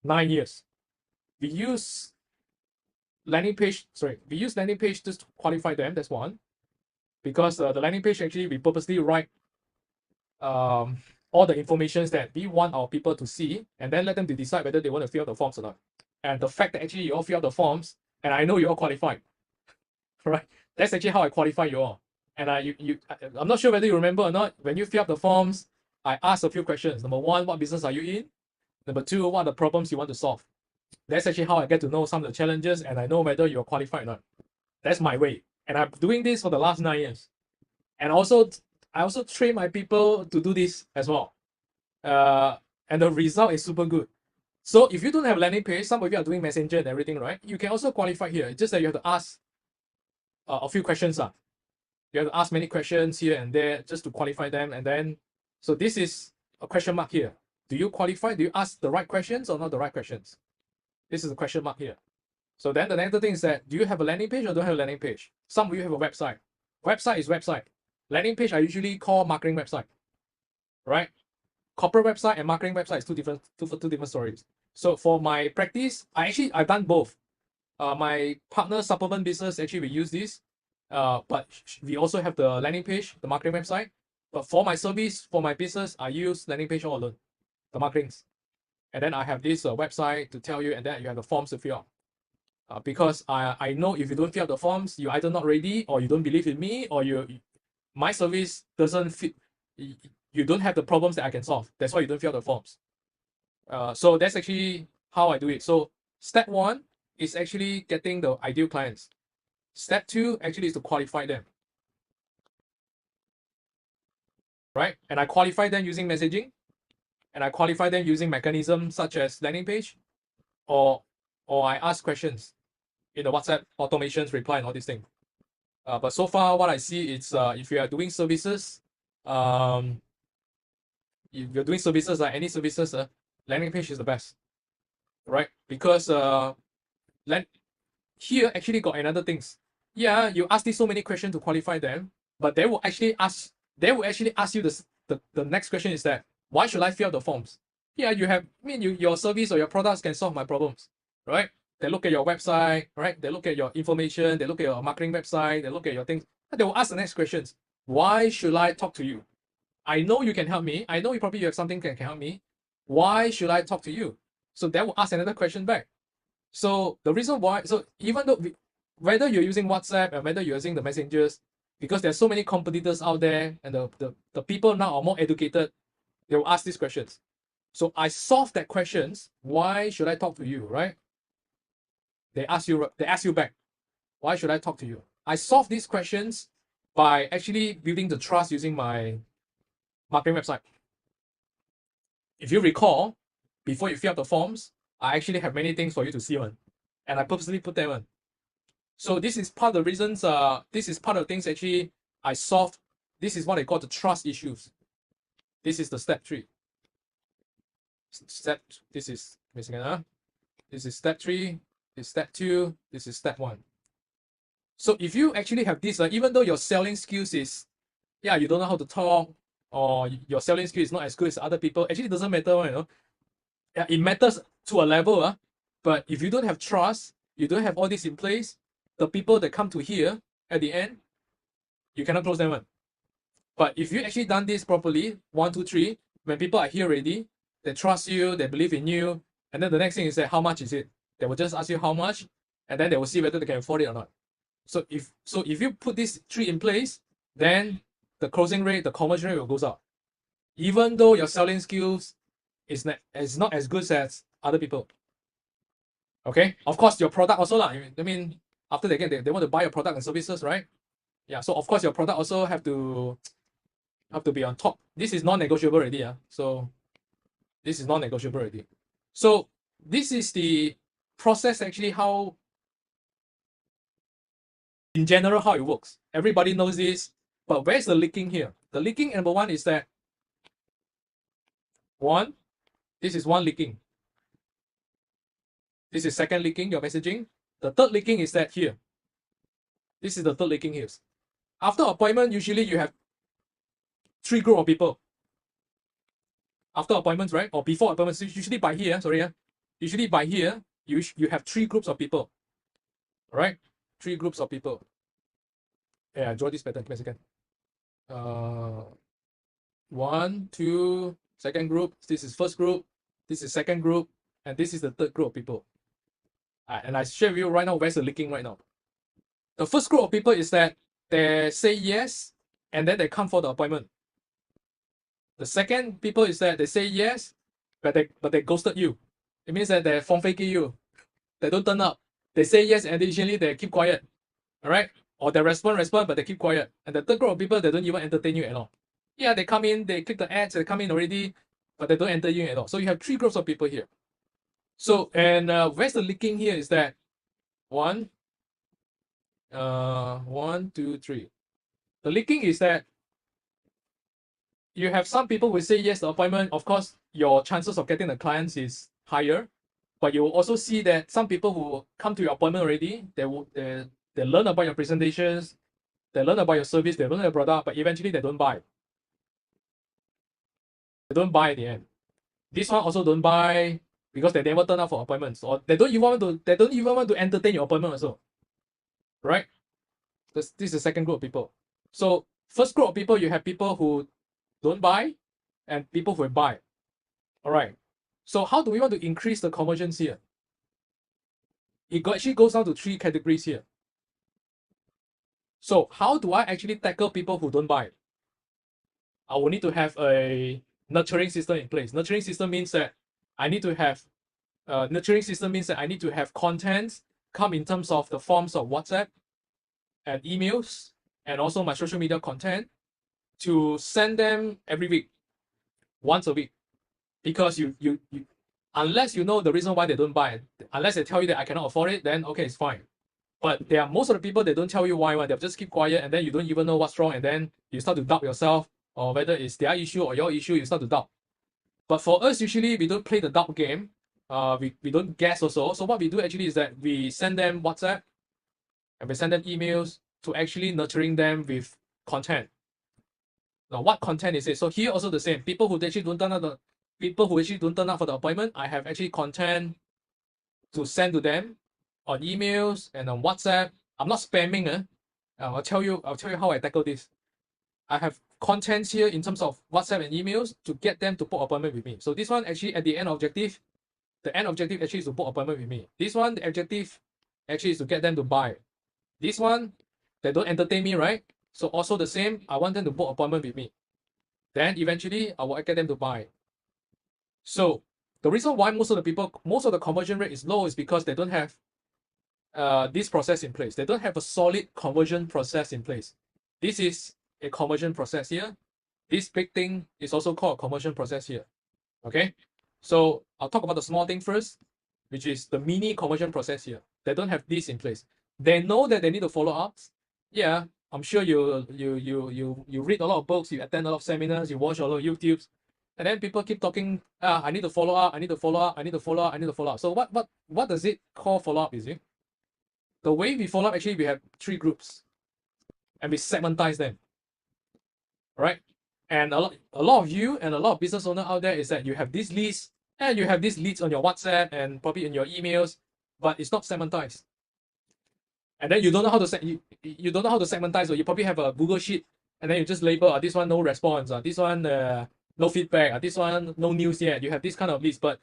9 years. We use landing page just to qualify them. That's one. Because the landing page actually we purposely write all the information that we want our people to see, and then let them to decide whether they want to fill out the forms or not. And the fact that actually you all fill out the forms, and I know you all qualified, right? That's actually how I qualify you all. And I'm not sure whether you remember or not. When you fill out the forms, I ask a few questions. Number one, what business are you in? Number two, what are the problems you want to solve? That's actually how I get to know some of the challenges, and I know whether you're qualified or not. That's my way. And I'm doing this for the last 9 years. And I also train my people to do this as well. And the result is super good. So if you don't have landing page, some of you are doing messenger and everything, right? You can also qualify here. It's just that you have to ask a few questions. You have to ask many questions here and there just to qualify them. And then, so this is a question mark here. Do you qualify? Do you ask the right questions or not the right questions? This is a question mark here. So then the next thing is that, do you have a landing page or don't have a landing page? Some of you have a website. Website is website. Landing page I usually call marketing website, right? Corporate website and marketing website is two different stories. So for my practice, I've done both. My partner supplement business, actually we use this, but we also have the landing page, the marketing website. But for my service, for my business, I use landing page all alone, the marketings. And then I have this website to tell you, and then you have the forms to fill out. Because I know if you don't fill out the forms, you're either not ready, or you don't believe in me, or my service doesn't fit. You don't have the problems that I can solve. That's why you don't fill out the forms. So that's actually how I do it. So step 1 is actually getting the ideal clients. Step 2 actually is to qualify them. right? And I qualify them using messaging, and I qualify them using mechanisms such as landing page, or I ask questions in the WhatsApp automations, reply, and all these things. But so far, what I see is if you are doing services, if you're doing services like any services, landing page is the best, right? Because here actually got another things. Yeah, you ask these so many questions to qualify them, but they will actually ask you the next question is that why should I fill out the forms? Yeah, your service or your products can solve my problems, right? They look at your website, right? They look at your information, they look at your marketing website, they look at your things. They will ask the next questions. Why should I talk to you? I know you can help me. I know you have something that can help me. Why should I talk to you? So they will ask another question back. So the reason why, so even though whether you're using WhatsApp and whether you're using the messengers, because there's so many competitors out there and the people now are more educated, they will ask these questions. So I solve that questions. Why should I talk to you, right? They ask you back. Why should I talk to you? I solve these questions by actually building the trust using my marketing website. If you recall, before you fill out the forms, I actually have many things for you to see on, and I purposely put them on. So this is part of the reasons. This is part of the things actually I solved. This is what I call the trust issues. This is the step 3. This is This is step 3. This is step 2. This is step 1. So if you actually have this, even though your selling skills is, you don't know how to talk, or your selling skill is not as good as other people, actually it doesn't matter, it matters to a level, but if you don't have trust, you don't have all this in place, the people that come to here at the end, you cannot close them. But if you actually done this properly, 1, 2, 3, when people are here already, they trust you, they believe in you, and then the next thing is that how much is it? They will just ask you how much, and then they will see whether they can afford it or not. So if you put these 3 in place, then the closing rate, the conversion rate will go up. Even though your selling skills is not as good as other people. Okay, of course your product also lah. I mean, after they want to buy your product and services, right? Yeah, so of course your product also have to be on top. This is non-negotiable already. So this is non-negotiable already. So this is the process actually, how in general how it works. Everybody knows this, but where's the leaking here? The leaking number 1 is that this is one leaking. This is second leaking, your messaging. The third leaking is that here. This is the third leaking here. After appointment, usually you have 3 group of people. After appointments, right? Or before appointments, usually by here, usually by here, you have 3 groups of people. All right? 3 groups of people. Yeah, draw this pattern. Give me a second. 1, 2, second group. This is first group. This is second group. And this is the third group of people. And I share with you right now where's the leaking right now. The first group of people is that they say yes, and then they come for the appointment. The second people is that they say yes, but they ghosted you. It means that they phone faking you. They don't turn up. They say yes, and usually they keep quiet. All right? Or they respond, but they keep quiet. And the third group of people, they don't even entertain you at all. Yeah, they come in, they click the ads, they come in already, but they don't enter you at all. So you have 3 groups of people here. So, and where's the leaking here is that 1, 2, 3. The leaking is that you have some people who say yes to appointment. Of course, your chances of getting the clients is higher, but you will also see that some people who come to your appointment already, they learn about your presentations, they learn about your service, they learn your product, but eventually they don't buy. They don't buy at the end. This one also don't buy because they never turn up for appointments, or they don't even want to entertain your appointment also. Right? This is the second group of people. So first group of people, you have people who don't buy and people who buy. All right. So how do we want to increase the conversions here? It actually goes down to 3 categories here. So how do I actually tackle people who don't buy? I will need to have a nurturing system in place. Nurturing system means that I need to have content come in terms of the forms of WhatsApp and emails, and also my social media content. to send them every week, once a week, because you unless you know the reason why they don't buy, unless they tell you that I cannot afford it, then okay, it's fine. But there are most of the people, they don't tell you why, they'll just keep quiet, and then you don't even know what's wrong, and then you start to doubt yourself, or whether it's their issue or your issue, you start to doubt. But for us, usually we don't play the doubt game. We don't guess also. So what we do actually is that we send them WhatsApp and we send them emails to actually nurturing them with content. Now, what content is it? So here also the same. People who actually don't turn up for the appointment, I have actually content to send to them on emails and on WhatsApp. I'm not spamming. I'll tell you how I tackle this. I have contents here in terms of WhatsApp and emails to get them to book appointment with me. So this one actually at the end objective actually is to book appointment with me. This one, the objective actually is to get them to buy. This one, they don't entertain me, right? So also the same, I want them to book appointment with me. Then eventually I will get them to buy. So the reason why most of the conversion rate is low is because they don't have this process in place. They don't have a solid conversion process in place. This is a conversion process here. This big thing is also called a conversion process here. Okay, so I'll talk about the small thing first, which is the mini conversion process here. They don't have this in place. They know that they need to follow up. Yeah, I'm sure you read a lot of books, you attend a lot of seminars, you watch a lot of YouTubes, and then people keep talking. I need to follow up. I need to follow up. I need to follow up. I need to follow up. So what does it call follow up? Is it the way we follow up? Actually, we have 3 groups, and we segmentize them. Right? And a lot of you and a lot of business owners out there is that you have these leads and you have these leads on your WhatsApp and probably in your emails, but it's not segmentized. And then you don't know how to you don't know how to segmentize, or you probably have a Google sheet and then you just label this one no response, this one no feedback, this one no news yet. You have this kind of leads, but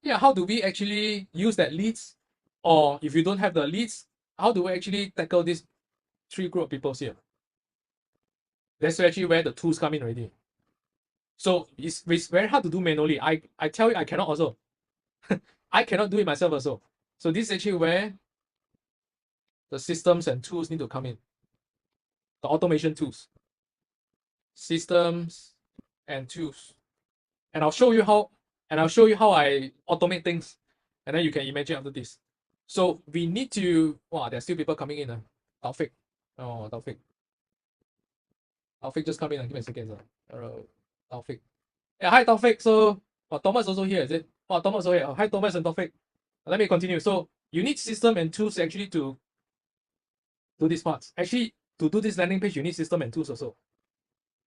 yeah, how do we actually use that leads? Or if you don't have the leads, how do we actually tackle these 3 group of people here? That's actually where the tools come in already. So it's very hard to do manually. I tell you, I cannot also. I cannot do it myself also. So this is actually where the systems and tools need to come in. The automation tools. Systems and tools. And I'll show you how I automate things. And then you can imagine after this. So we need to, wow, there's still people coming in. Taufik. Oh, Taufik. Taufik just come in. Give me a second. Taufik. Yeah, hi Taufik. So, Thomas also here, is it? Thomas also here. Hi Thomas and Taufik. Let me continue. So, you need system and tools actually to do these parts. Actually, to do this landing page, you need system and tools also.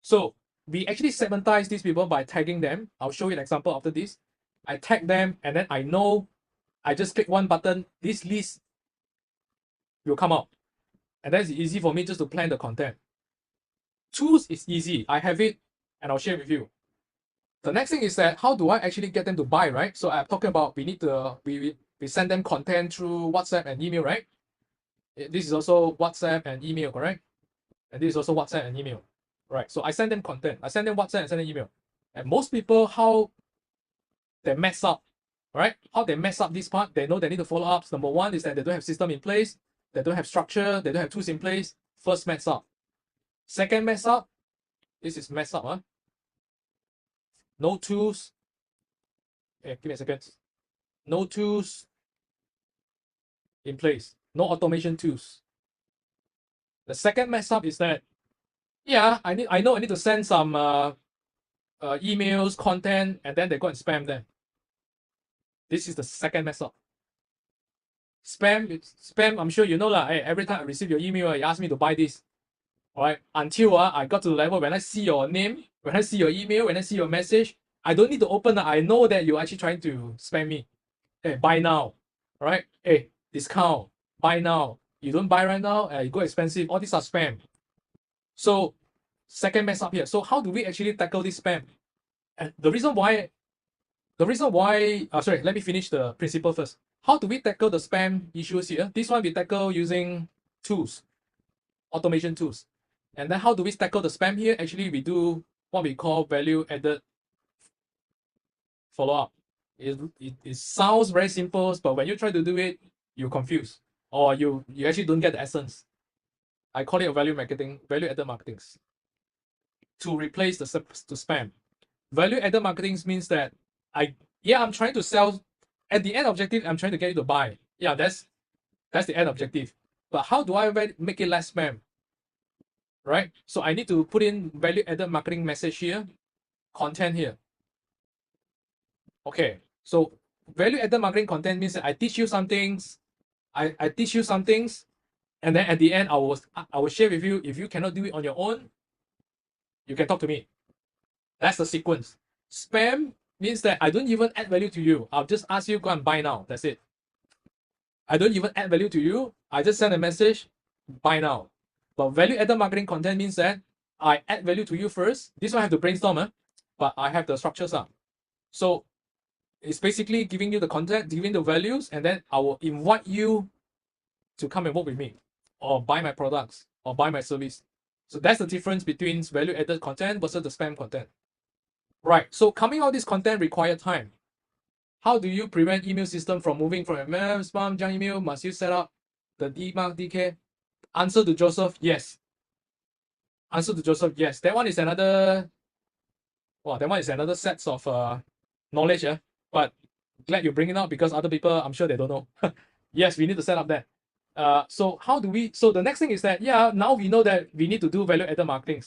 So, we actually segmentize these people by tagging them. I'll show you an example after this. I tag them, and then I know I just click one button, this list will come out. And that's easy for me just to plan the content. Tools is easy. I have it and I'll share with you. The next thing is that how do I actually get them to buy, right? So I'm talking about we need to we send them content through WhatsApp and email, right? This is also WhatsApp and email, correct? And this is also WhatsApp and email, right? So I send them content. I send them WhatsApp and send them email. And most people, how they mess up, right? How they mess up this part, they know they need to follow up. Number one is that they don't have system in place. They don't have structure. They don't have tools in place. First mess up. Second mess up, this is mess up. No tools. Hey, give me a second. No tools in place. No automation tools. The second mess up is that, yeah, I know I need to send some emails, content, and then they go and spam them. This is the second mess up. Spam, I'm sure you know lah. Hey, every time I receive your email, you ask me to buy this. All right, until I got to the level when I see your name, when I see your email, when I see your message, I don't need to open. I know that you're actually trying to spam me. Hey, buy now. All right. Hey, discount. Buy now. You don't buy right now, you go expensive. All these are spam. So, second mess up here. So, how do we actually tackle this spam? And the reason why, sorry, let me finish the principle first. How do we tackle the spam issues here? This one we tackle using tools, automation tools. And then how do we tackle the spam here? Actually, we do what we call value added follow-up. It sounds very simple, but when you try to do it, you're confused, or you actually don't get the essence. I call it a value added marketing. to replace the spam. Value-added marketing means that I'm trying to sell. At the end objective, I'm trying to get you to buy. Yeah, that's the end objective. But how do I make it less spam? Right? So I need to put in value-added marketing message here, content here. Okay, so value-added marketing content means that I teach you some things, I teach you some things, and then at the end I will share with you. If you cannot do it on your own, you can talk to me. That's the sequence. Spam means that I don't even add value to you. I'll just ask you, go and buy now. That's it. I don't even add value to you. I just send a message, buy now. But value-added marketing content means that I add value to you first. This one I have to brainstorm, but I have the structures up. So it's basically giving you the content, giving the values, and then I will invite you to come and work with me, or buy my products, or buy my service. So that's the difference between value-added content versus the spam content. Right. So coming out this content require time. How do you prevent email system from moving from spam, junk email? Must you set up the DMARC, DK? Answer to Joseph, yes. Answer to Joseph, yes. That one is another. Well, that one is another set of knowledge. But glad you bring it up because other people, I'm sure they don't know. Yes, we need to set up that. So how do we? So the next thing is that now we know that we need to do value-added marketing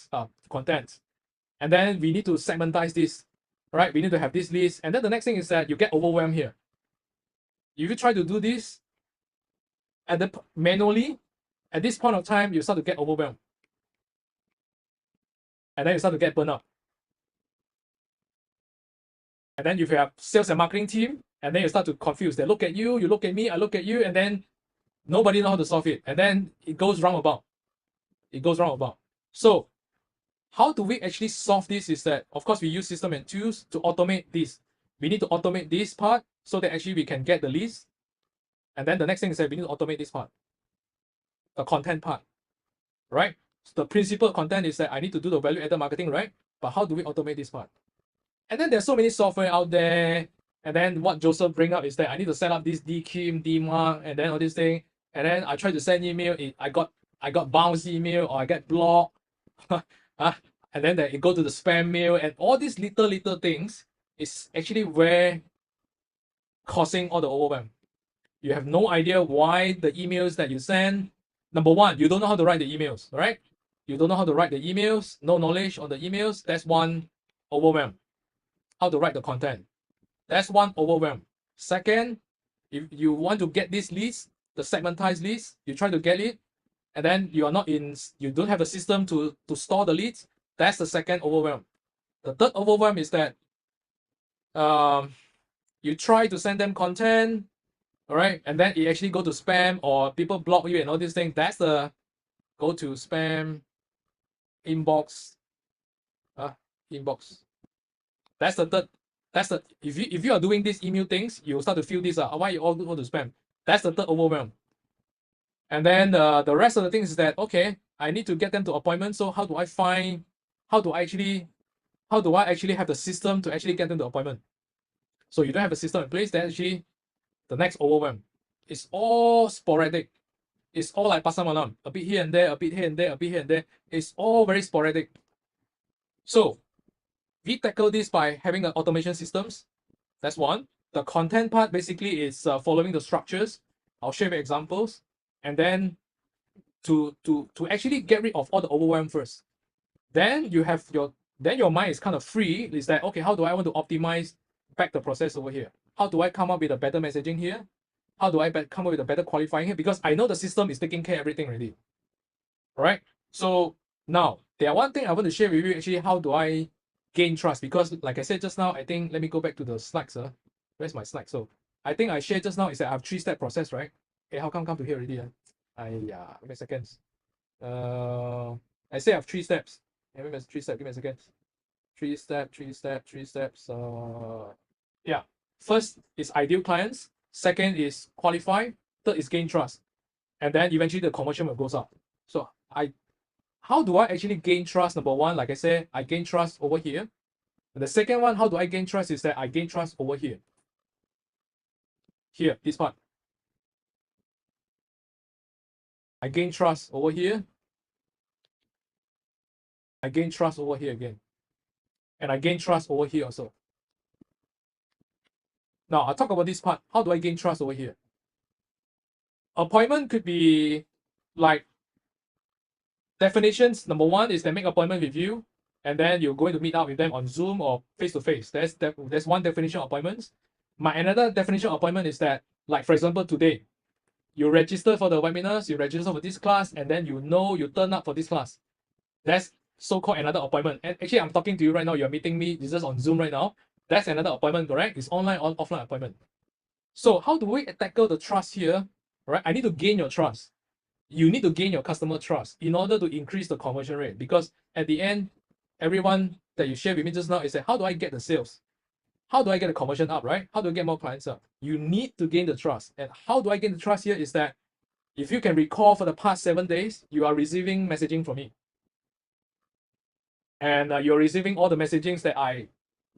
content, and then we need to segmentize this. Right? We need to have this list, and then the next thing is that you get overwhelmed here. If you try to do this manually, at this point of time, you start to get overwhelmed, and then you start to get burned out. And then if you have sales and marketing team, and then you start to confuse. They look at you, you look at me, I look at you, and then nobody knows how to solve it. And then it goes roundabout. It goes roundabout. So how do we actually solve this is that, of course, we use system and tools to automate this. We need to automate this part so that actually we can get the list. And then the next thing is that we need to automate this part, the content part, right? So the principal content is that I need to do the value-added marketing, right? But how do we automate this part? And then there's so many software out there. And then what Joseph bring up is that I need to set up this DKIM, DMARC, and then all this thing. And then I try to send email. I got bounce email or I get blocked. And then it go to the spam mail, and all these little things is actually where causing all the overwhelm. You have no idea why the emails that you send. Number one, you don't know how to write the emails, right? You don't know how to write the emails, no knowledge on the emails. That's one overwhelm. How to write the content. That's one overwhelm. Second, if you want to get this list, the segmentized list, you try to get it, and then you don't have a system to store the leads. That's the second overwhelm. The third overwhelm is that you try to send them content, all right, and then it actually go to spam or people block you and all these things. That's the go to spam inbox. Inbox. That's the third. That's the if you are doing these email things, you start to feel this. Why you all go to spam? That's the third overwhelm. And then the rest of the things is that okay, I need to get them to appointment. So how do I actually have the system to actually get them to appointment? So you don't have a system in place, then actually the next overwhelm. It's all sporadic. It's all like pasar malam, a bit here and there, a bit here and there, a bit here and there. It's all very sporadic. So we tackle this by having an automation systems. That's one. The content part basically is following the structures. I'll share you examples, and then to actually get rid of all the overwhelm first. Then you have your mind is kind of free. Is that okay? How do I want to optimize back the process over here? How do I come up with a better messaging here? How do I come up with a better qualifying here? Because I know the system is taking care of everything already. Right? So now there one thing I want to share with you actually, how do I gain trust? Because like I said just now, I think let me go back to the slides. Where's my slide? So I think I shared just now is that I have 3-step process, right? Okay, how come to here already? Give me a second. I say I have 3 steps. Give me 3 steps, give me a second. 3 steps. Yeah. First is ideal clients. Second is qualify. Third is gain trust. And then eventually the conversion will goes up. So how do I actually gain trust? Number one, like I said, I gain trust over here. And the second one, how do I gain trust is that I gain trust over here. Here, this part. I gain trust over here. I gain trust over here again. And I gain trust over here also. Now, I'll talk about this part. How do I gain trust over here? Appointment could be like definitions. Number one is they make appointment with you, and then you're going to meet up with them on Zoom or face-to-face. That's one definition of appointments. Another definition of appointment is that, like for example, today, you register for the webinars, you register for this class, and then you turn up for this class. That's so-called another appointment. And actually, I'm talking to you right now. You're meeting me. This is on Zoom right now. That's another appointment, correct? It's online or offline appointment. So how do we tackle the trust here? Right? I need to gain your trust. You need to gain your customer trust in order to increase the conversion rate. Because at the end, everyone that you shared with me just now is that, how do I get the sales? How do I get the conversion up, right? How do I get more clients up? You need to gain the trust. And how do I gain the trust here is that if you can recall for the past 7 days, you are receiving messaging from me. And you're receiving all the messagings that I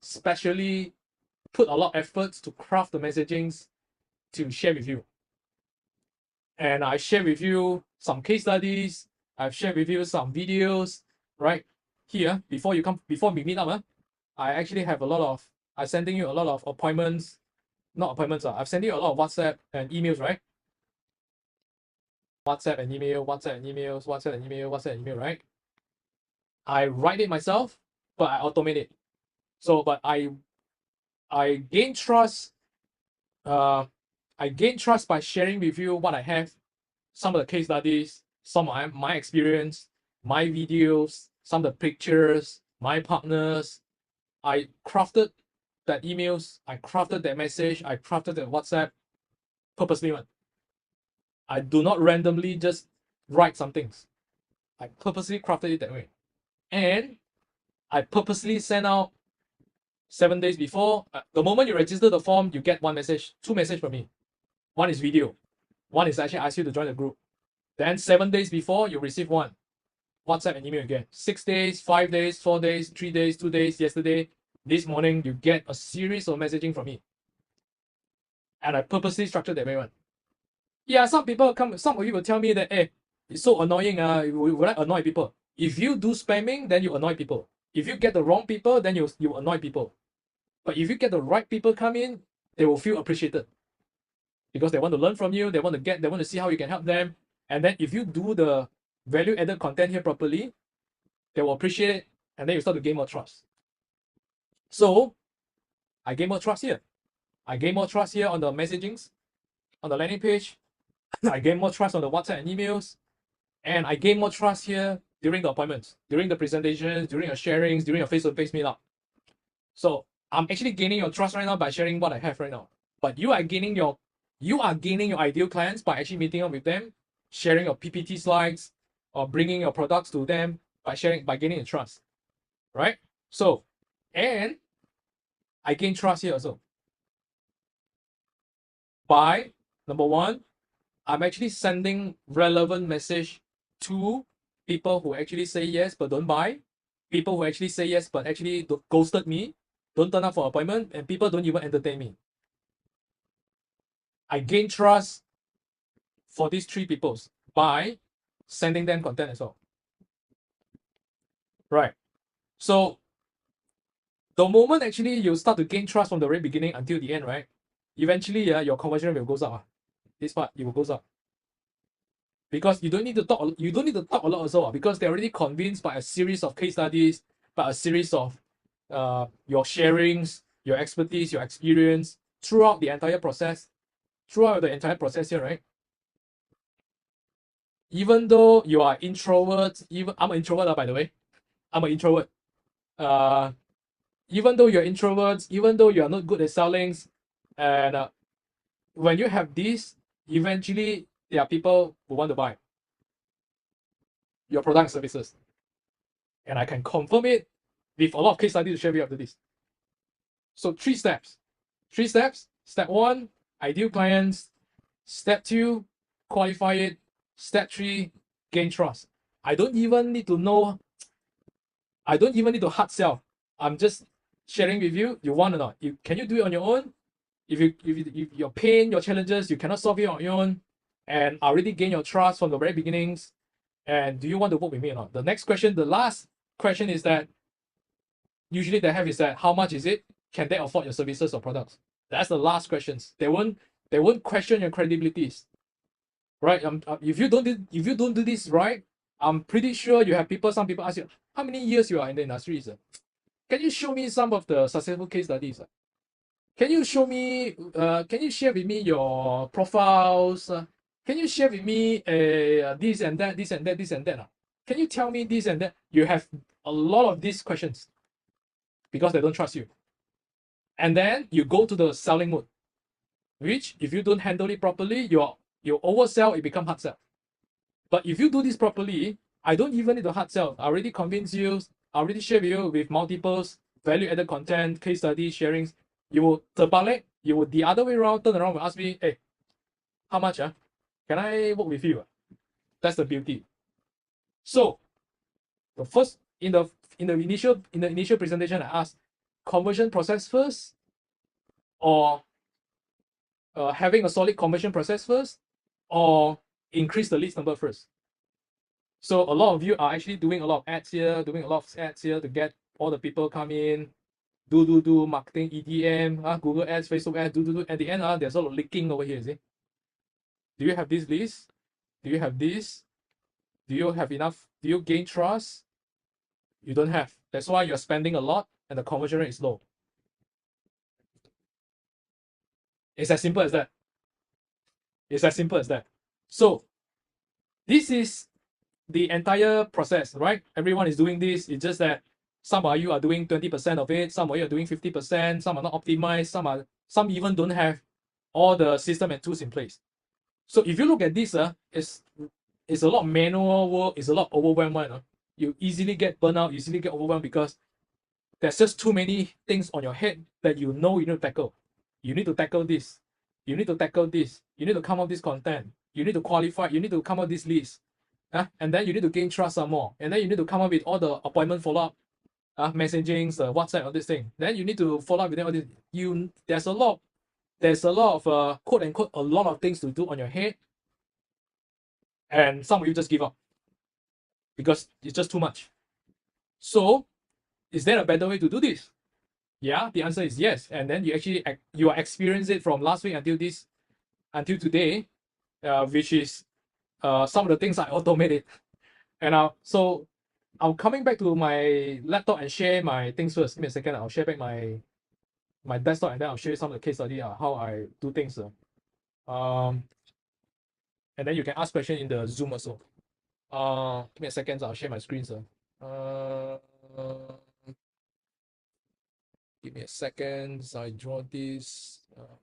specially put a lot of efforts to craft the messagings to share with you. And I share with you some case studies. I've shared with you some videos, right? Here, before we meet up, I actually have I'm sending you a lot of appointments, not appointments, I've sent you a lot of WhatsApp and emails, right? WhatsApp and email, WhatsApp and emails, WhatsApp and email, WhatsApp and email, right? I write it myself, but I automate it. So, but I gain trust. I gain trust by sharing with you what I have, some of the case studies, some of my experience, my videos, some of the pictures, my partners. I crafted that emails, I crafted that message, I crafted that WhatsApp purposely. I do not randomly just write some things. I purposely crafted it that way. And I purposely send out 7 days before. The moment you register the form, you get 2 messages from me. One is video. One is actually ask you to join the group. Then 7 days before, you receive one. WhatsApp and email again. 6 days, 5 days, 4 days, 3 days, 2 days, yesterday, this morning, you get a series of messaging from me. And I purposely structured that way one. Yeah, some of you will tell me that, hey, it's so annoying, will I annoy people? If you do spamming, then you annoy people. If you get the wrong people, then you annoy people. But if you get the right people come in, they will feel appreciated. Because they want to learn from you, they want to see how you can help them. And then if you do the value-added content here properly, they will appreciate it, and then you start to gain more trust. So I gain more trust here. I gain more trust here on the messagings, on the landing page. I gain more trust on the WhatsApp and emails. And I gain more trust here during the appointments, during the presentations, during your sharings, during your face-to-face meetup. So I'm actually gaining your trust right now by sharing what I have right now. But you are gaining your ideal clients by actually meeting up with them, sharing your PPT slides, or bringing your products to them by gaining the trust, right? So, and I gain trust here also by, number one, I'm actually sending relevant message to people who actually say yes but don't buy, people who actually say yes but actually ghosted me, don't turn up for appointment, and people don't even entertain me. I gain trust for these 3 people by sending them content as well. Right. So the moment actually you start to gain trust from the very beginning until the end, right? Eventually, your conversion rate will go up. This part, it will go up. Because you don't need to talk a lot also, because they're already convinced by a series of case studies, by a series of your sharings, your expertise, your experience throughout the entire process here, right? Even though you are introvert, I'm an introvert, by the way. I'm an introvert. Even though you're introverts, even though you are not good at selling, and when you have this, eventually there are people who want to buy your product and services. And I can confirm it with a lot of case studies to share with you after this. So 3 steps. 3 steps. Step 1, ideal clients. Step 2, qualify it. Step 3, gain trust. I don't even need to hard sell. I'm just sharing with you. You want or not? Can you do it on your own? If your pain, your challenges, you cannot solve it on your own, and I already gain your trust from the very beginnings, and do you want to work with me or not? The next question, the last question is that usually they have is that how much is it? Can they afford your services or products? That's the last questions. They won't question your credibilities, right? If you don't do this right, I'm pretty sure you have people. Some people ask you how many years you are in the industry, sir. Can you show me some of the successful case studies? Can you show me? Can you share with me your profiles? Can you share with me this and that, this and that, this and that? Can you tell me this and that? You have a lot of these questions because they don't trust you. And then you go to the selling mode, which if you don't handle it properly, you oversell, it become hard sell. But if you do this properly, I don't even need to hard sell. I already convince you, I already share with you with multiples, value-added content, case study, sharings. You will terbalik, you will the other way around, turn around and ask me, hey, how much? Can I work with you? That's the beauty. So the first in the initial presentation, I asked conversion process first, or having a solid conversion process first, or increase the leads number first. So a lot of you are actually doing a lot of ads here, to get all the people come in, do marketing, EDM, Google ads, Facebook ads, do. At the end, there's a lot of leaking over here, see? Do you have this list? Do you have this? Do you have enough? Do you gain trust? You don't have. That's why you're spending a lot and the conversion rate is low. It's as simple as that. It's as simple as that. So this is the entire process, right? Everyone is doing this. It's just that some of you are doing 20% of it, some of you are doing 50%, some are not optimized, some even don't have all the system and tools in place. So if you look at this, it's a lot of manual work, it's a lot overwhelming. You easily get burnout, easily get overwhelmed because there's just too many things on your head that you know you need to tackle. You need to tackle this. You need to tackle this. You need to come up with this content. You need to qualify. You need to come up with this list. And then you need to gain trust some more. And then you need to come up with all the appointment follow-up, messaging, WhatsApp, all this thing. Then you need to follow up with all this. There's a lot of quote unquote a lot of things to do on your head. And some of you just give up because it's just too much. So is there a better way to do this? Yeah, the answer is yes. And then you experience it from last week until today, which is some of the things I automated. And so I'm coming back to my laptop and share my things first. Give me a second. I'll share back my desktop and then I'll share some of the case study how I do things. And then you can ask questions in the Zoom also. Give me a second. I'll share my screen, sir. Give me a second. So I draw this. I'll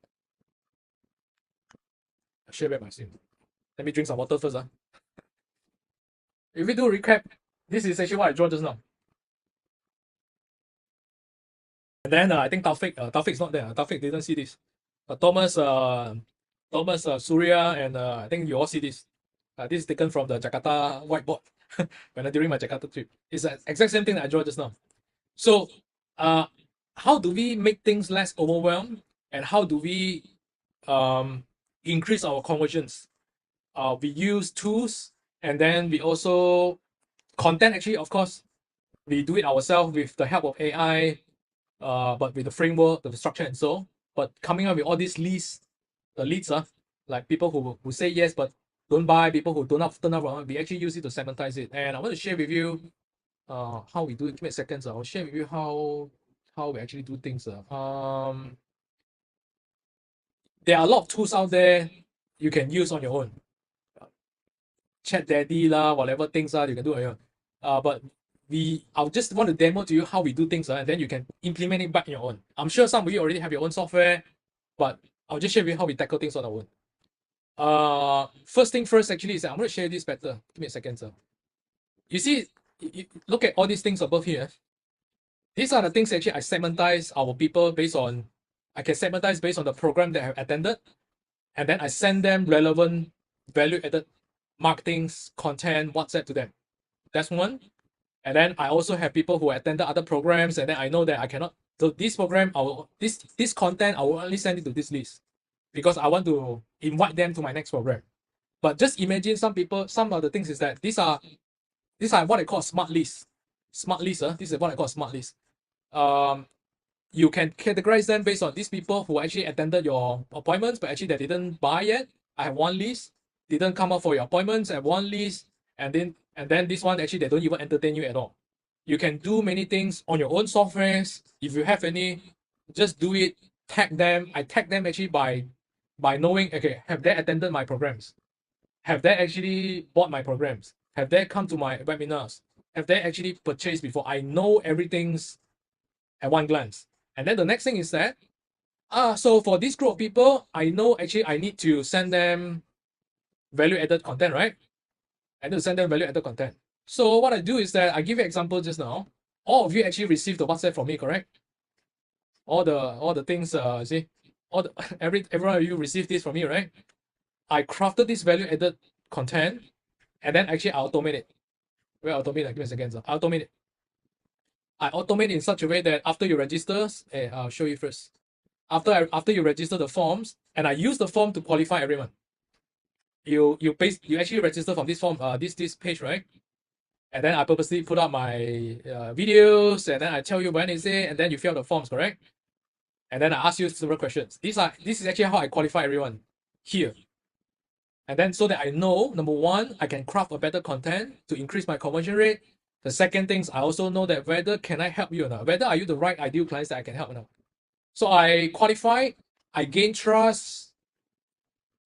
share back my screen. Let me drink some water first. If we do a recap, this is actually what I draw just now. And then I think Taufik's not there. Taufik didn't see this. Thomas, Surya, and I think you all see this. This is taken from the Jakarta whiteboard during my Jakarta trip. It's the exact same thing that I drew just now. So, how do we make things less overwhelmed, and how do we increase our conversions? We use tools, and then we also content. Actually, of course, we do it ourselves with the help of AI, but with the framework, the structure, and so. But coming up with all these leads, like people who say yes but don't buy, people who don't turn up, we actually use it to segmentize it. And I want to share with you how we do it. Give me a second, so I'll share with you how we actually do things. There are a lot of tools out there you can use on your own. Chat Daddy whatever things you can do on your own. But I'll just want to demo to you how we do things, and then you can implement it back on your own. I'm sure some of you already have your own software, but I'll just share with you how we tackle things on our own. First thing first, actually, is I'm going to share this better. Give me a second, sir. You see, look at all these things above here. These are the things actually I segmentize our people based on. I can segmentize based on the program that I have attended, and then I send them relevant value-added marketing's content, WhatsApp to them. That's one. And then I also have people who attended other programs, and then I know that I cannot. So this program, this content, I will only send it to this list because I want to invite them to my next program. But just imagine some of the things is that these are what I call smart lists. smart list. This is what I call smart list. You can categorize them based on these people who actually attended your appointments, but actually they didn't buy yet. I have one list. Didn't come up for your appointments. I have one list, and then this one actually they don't even entertain you at all. You can do many things on your own softwares. If you have any, just do it. Tag them. I tag them actually by knowing, okay, have they attended my programs? Have they actually bought my programs? Have they come to my webinars? Have they actually purchased before? I know everything's at one glance. And then the next thing is that, so for this group of people, I know actually I need to send them value-added content, right? I need to send them value-added content. So what I do is that I give you an example just now. All of you actually received the WhatsApp from me, correct? All the things, see, every one of you received this from me, right? I crafted this value-added content, and then actually I automate it. Where automate? Give me a second. I automate it. I automate in such a way that after you register, I'll show you first. After you register the forms, and I use the form to qualify everyone. You actually register from this form, this page, right? And then I purposely put up my videos, and then I tell you when is it, and then you fill out the forms, correct? And then I ask you several questions. This is actually how I qualify everyone here. And then so that I know, number one, I can craft a better content to increase my conversion rate. The second thing is I also know that whether can I help you or not, whether are you the right ideal clients that I can help or not. So I qualify, I gain trust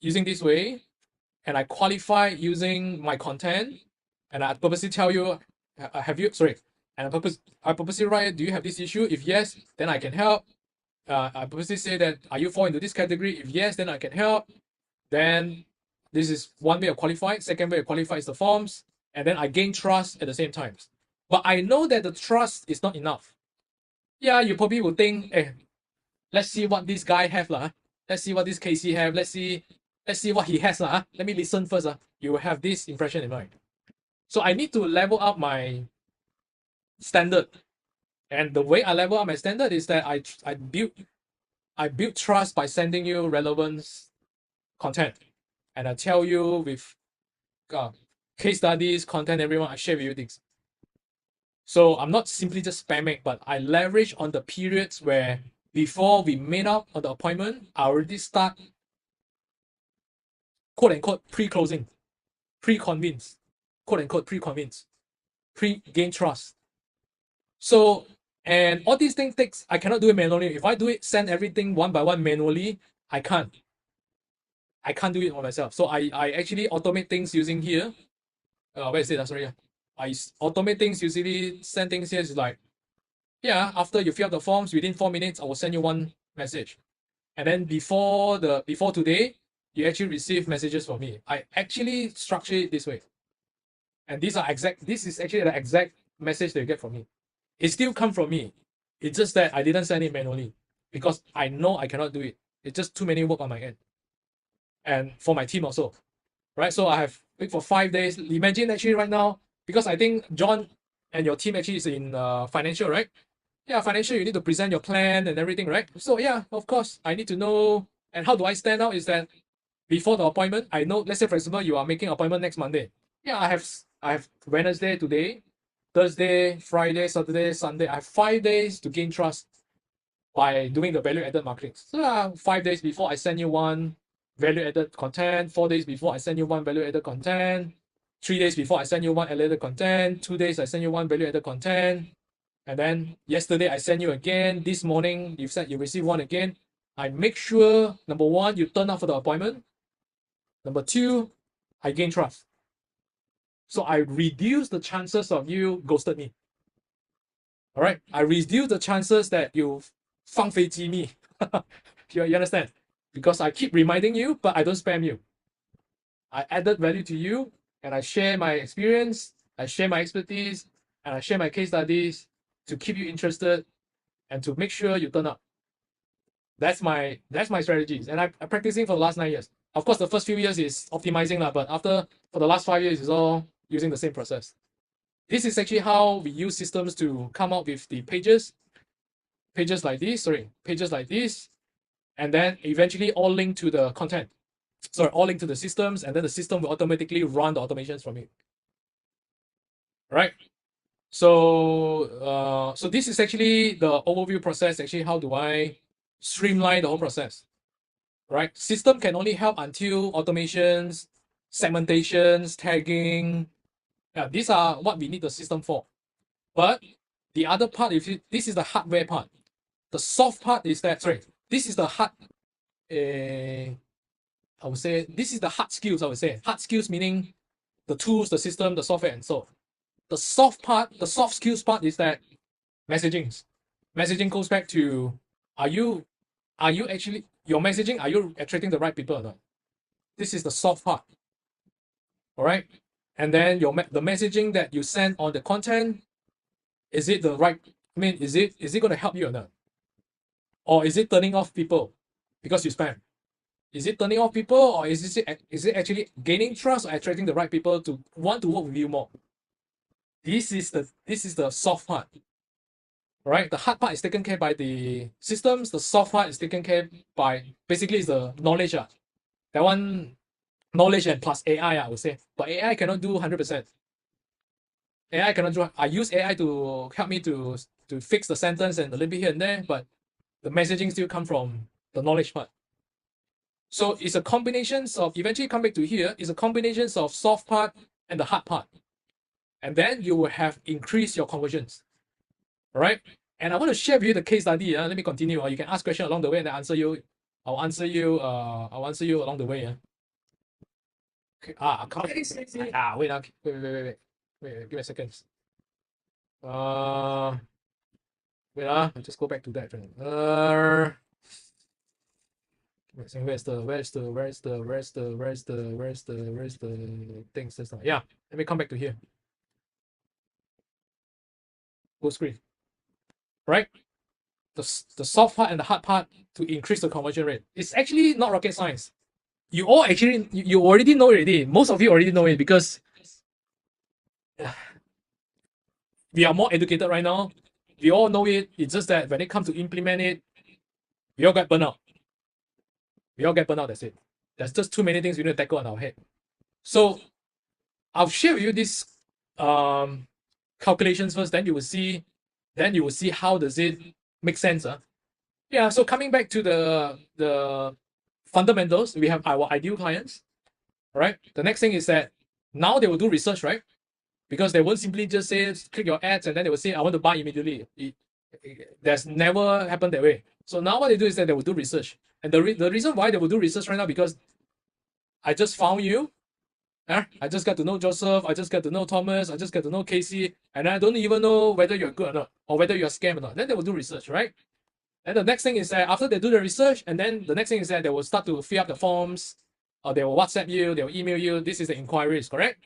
using this way, and I qualify using my content, and I purposely tell you, and I purposely write, do you have this issue? If yes, then I can help. I purposely say that, are you fall into this category? If yes, then I can help. Then this is one way of qualifying. Second way of qualify is the forms, and then I gain trust at the same time. But I know that the trust is not enough. Yeah, you probably will think, let's see what this guy have lah. Let's see what this Casey have. Let's see what he has lah. Let me listen first. You will have this impression in mind. So I need to level up my standard, and the way I level up my standard is that I build trust by sending you relevant content, and I tell you with case studies, content, everyone, I share with you things. So I'm not simply just spamming, but I leverage on the periods where before we made up on the appointment, I already start quote unquote pre-closing, pre-convince, quote unquote pre-convince, pre-gain trust. So, and all these things I cannot do it manually. If I do it, send everything one by one manually, I can't do it on myself. So I actually automate things using here. Where is it? Sorry. I automate things usually, send things here is like, yeah, after you fill out the forms, within 4 minutes, I will send you one message. And then before today, you actually receive messages from me. I actually structure it this way. And this is actually the exact message that you get from me. It still come from me. It's just that I didn't send it manually because I know I cannot do it. It's just too many work on my end. And for my team also, right? So I have wait for 5 days. Imagine actually right now, because I think John and your team actually is in financial, right? Yeah, financial, you need to present your plan and everything, right? So yeah, of course, I need to know. And how do I stand out is that before the appointment, I know, let's say for example, you are making an appointment next Monday. Yeah, I have Wednesday today, Thursday, Friday, Saturday, Sunday. I have 5 days to gain trust by doing the value-added marketing. So 5 days before I send you one value-added content, 4 days before I send you one value-added content, 3 days before I send you one value-added content, 2 days I send you one value-added content, and then yesterday I send you again. This morning you said you receive one again. I make sure, number one, you turn up for the appointment. Number two, I gain trust. So I reduce the chances of you ghosted me. All right, I reduce the chances that you 放飞机 me. You understand? Because I keep reminding you, but I don't spam you. I added value to you, and I share my experience, I share my expertise, and I share my case studies to keep you interested and to make sure you turn up. That's my strategies, and I'm practicing for the last 9 years. Of course, the first few years is optimizing, but for the last 5 years, is all using the same process. This is actually how we use systems to come up with the pages like this, and then eventually all link to the content. Sorry, all link to the systems, and then the system will automatically run the automations from it. Right? So this is actually the overview process. Actually, how do I streamline the whole process? Right? System can only help until automations, segmentations, tagging. Yeah, these are what we need the system for. But the other part, this is the hardware part. The soft part is that, sorry, this is the hard, I would say, this is the hard skills, I would say. Hard skills meaning the tools, the system, the software, and so. The soft part, the soft skills part is that messaging. Messaging goes back to, are you actually, your messaging, are you attracting the right people or not? This is the soft part. All right. And then the messaging that you send on the content, is it the right, I mean, is it going to help you or not? Or is it turning off people because you spam? Is it turning off people, or is it actually gaining trust or attracting the right people to want to work with you more? This is the soft part. Right? The hard part is taken care by the systems. The soft part is taken care by basically is the knowledge. That one, knowledge and plus AI, I would say. But AI cannot do 100%. AI cannot do. I use AI to help me to fix the sentence and a little bit here and there, but the messaging still come from the knowledge part. So it's a combination of, eventually come back to here, it's a combination of soft part and the hard part. And then you will have increased your conversions. All right. And I want to share with you the case study. Let me continue. You can ask questions along the way and I answer you. I'll answer you along the way. Okay. Wait, give me a second. Wait, I'll just go back to that. Where's the things? Yeah, let me come back to here. Full screen. Right? The soft part and the hard part to increase the conversion rate. It's actually not rocket science. You already know already. Most of you already know it because we are more educated right now. We all know it. It's just that when it comes to implement it, we all get burnout. That's it. There's just too many things we need to tackle on our head. So I'll share with you these calculations first, then you will see how does it make sense. Yeah, so coming back to the fundamentals, we have our ideal clients. All right. The next thing is that now they will do research, right? Because they won't simply just say click your ads and then they will say I want to buy immediately. That's never happened that way. So now what they do is that they will do research. And the reason why they will do research right now, because I just found you. I just got to know Joseph. I just got to know Thomas. I just got to know Casey. And I don't even know whether you're good or not, or whether you're a scam or not. Then they will do research, right? And the next thing is that after they do the research, and then the next thing is that they will start to fill up the forms, or they will WhatsApp you, they will email you. This is the inquiries, correct?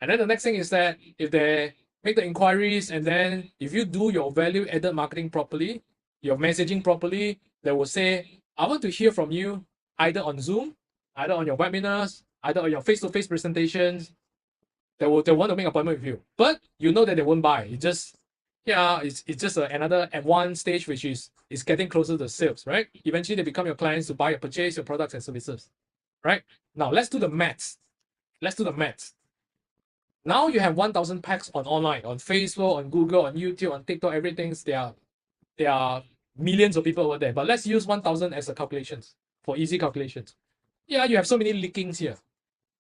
And then the next thing is that if they make the inquiries, and then if you do your value-added marketing properly, your messaging properly, they will say, I want to hear from you either on Zoom, either on your webinars, either on your face-to-face presentations. They want to make an appointment with you. But you know that they won't buy. It's just another advanced stage, which is getting closer to sales, right? Eventually they become your clients to buy or purchase your products and services, right? Now let's do the maths. Now you have 1,000 packs on online, on Facebook, on Google, on YouTube, on TikTok, everything. There are millions of people over there. But let's use 1,000 as a calculations for easy calculations. Yeah, you have so many leakings here,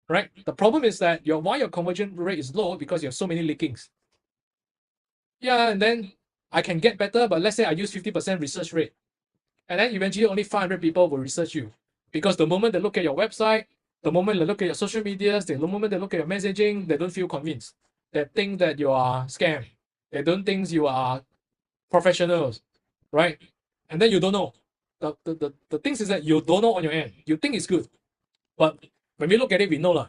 right? The problem is that why your conversion rate is low because you have so many leakings. Yeah, and then I can get better, but let's say I use 50% research rate. And then eventually only 500 people will research you. Because the moment they look at your website, the moment they look at your social medias, the moment they look at your messaging, they don't feel convinced. They think that you are scam. They don't think you are professionals, right? And then you don't know. The things is that you don't know on your end. You think it's good. But when we look at it, we know lah.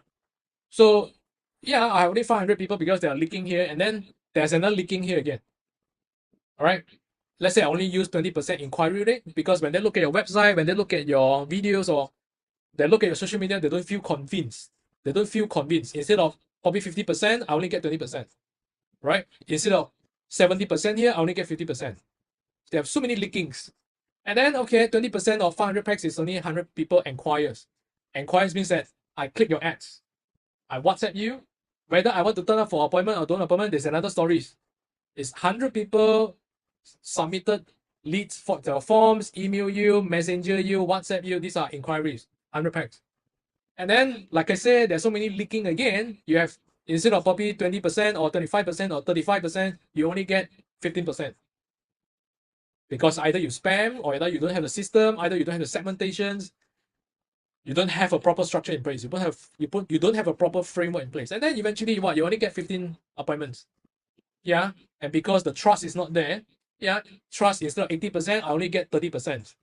So yeah, I have only 500 people because they are leaking here, and then there's another leaking here again. All right. Let's say I only use 20% inquiry rate because when they look at your website, when they look at your videos, or they look at your social media, they don't feel convinced. Instead of probably 50%, I only get 20%. Right? Instead of 70% here, I only get 50%. They have so many leakings. And then, okay, 20% of 500 packs is only 100 people inquires. Inquires means that I click your ads. I WhatsApp you. Whether I want to turn up for appointment or don't appointment, there's another stories. Is 100 people submitted leads for the forms, email you, messenger you, WhatsApp you. These are inquiries, 100 packs. And then, like I said, there's so many leaking again. You have, instead of probably 20% or 25% or 35%, you only get 15%. Because either you spam, or either you don't have the system, either you don't have the segmentations, you don't have a proper structure in place. You don't have a proper framework in place. And then eventually what? You only get 15 appointments. Yeah. And because the trust is not there, yeah, trust instead of 80%, I only get 30%.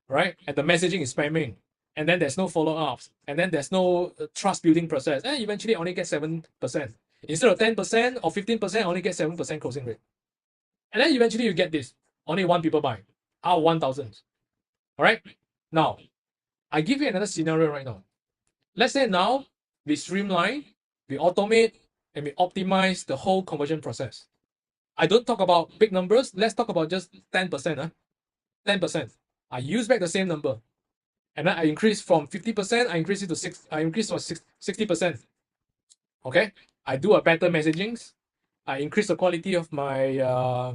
Right? And the messaging is spamming. And then there's no follow-ups. And then there's no trust building process. And eventually I only get 7%. Instead of 10% or 15%, I only get 7% closing rate. And then eventually you get this. Only 1 people buy out of 1,000. All right. Now, I give you another scenario right now. Let's say now we streamline, we automate, and we optimize the whole conversion process. I don't talk about big numbers. Let's talk about just 10%. 10%. I use back the same number. And then I increase from 50%, I increase it to 60%. Okay. I do a better messaging. I increase the quality of my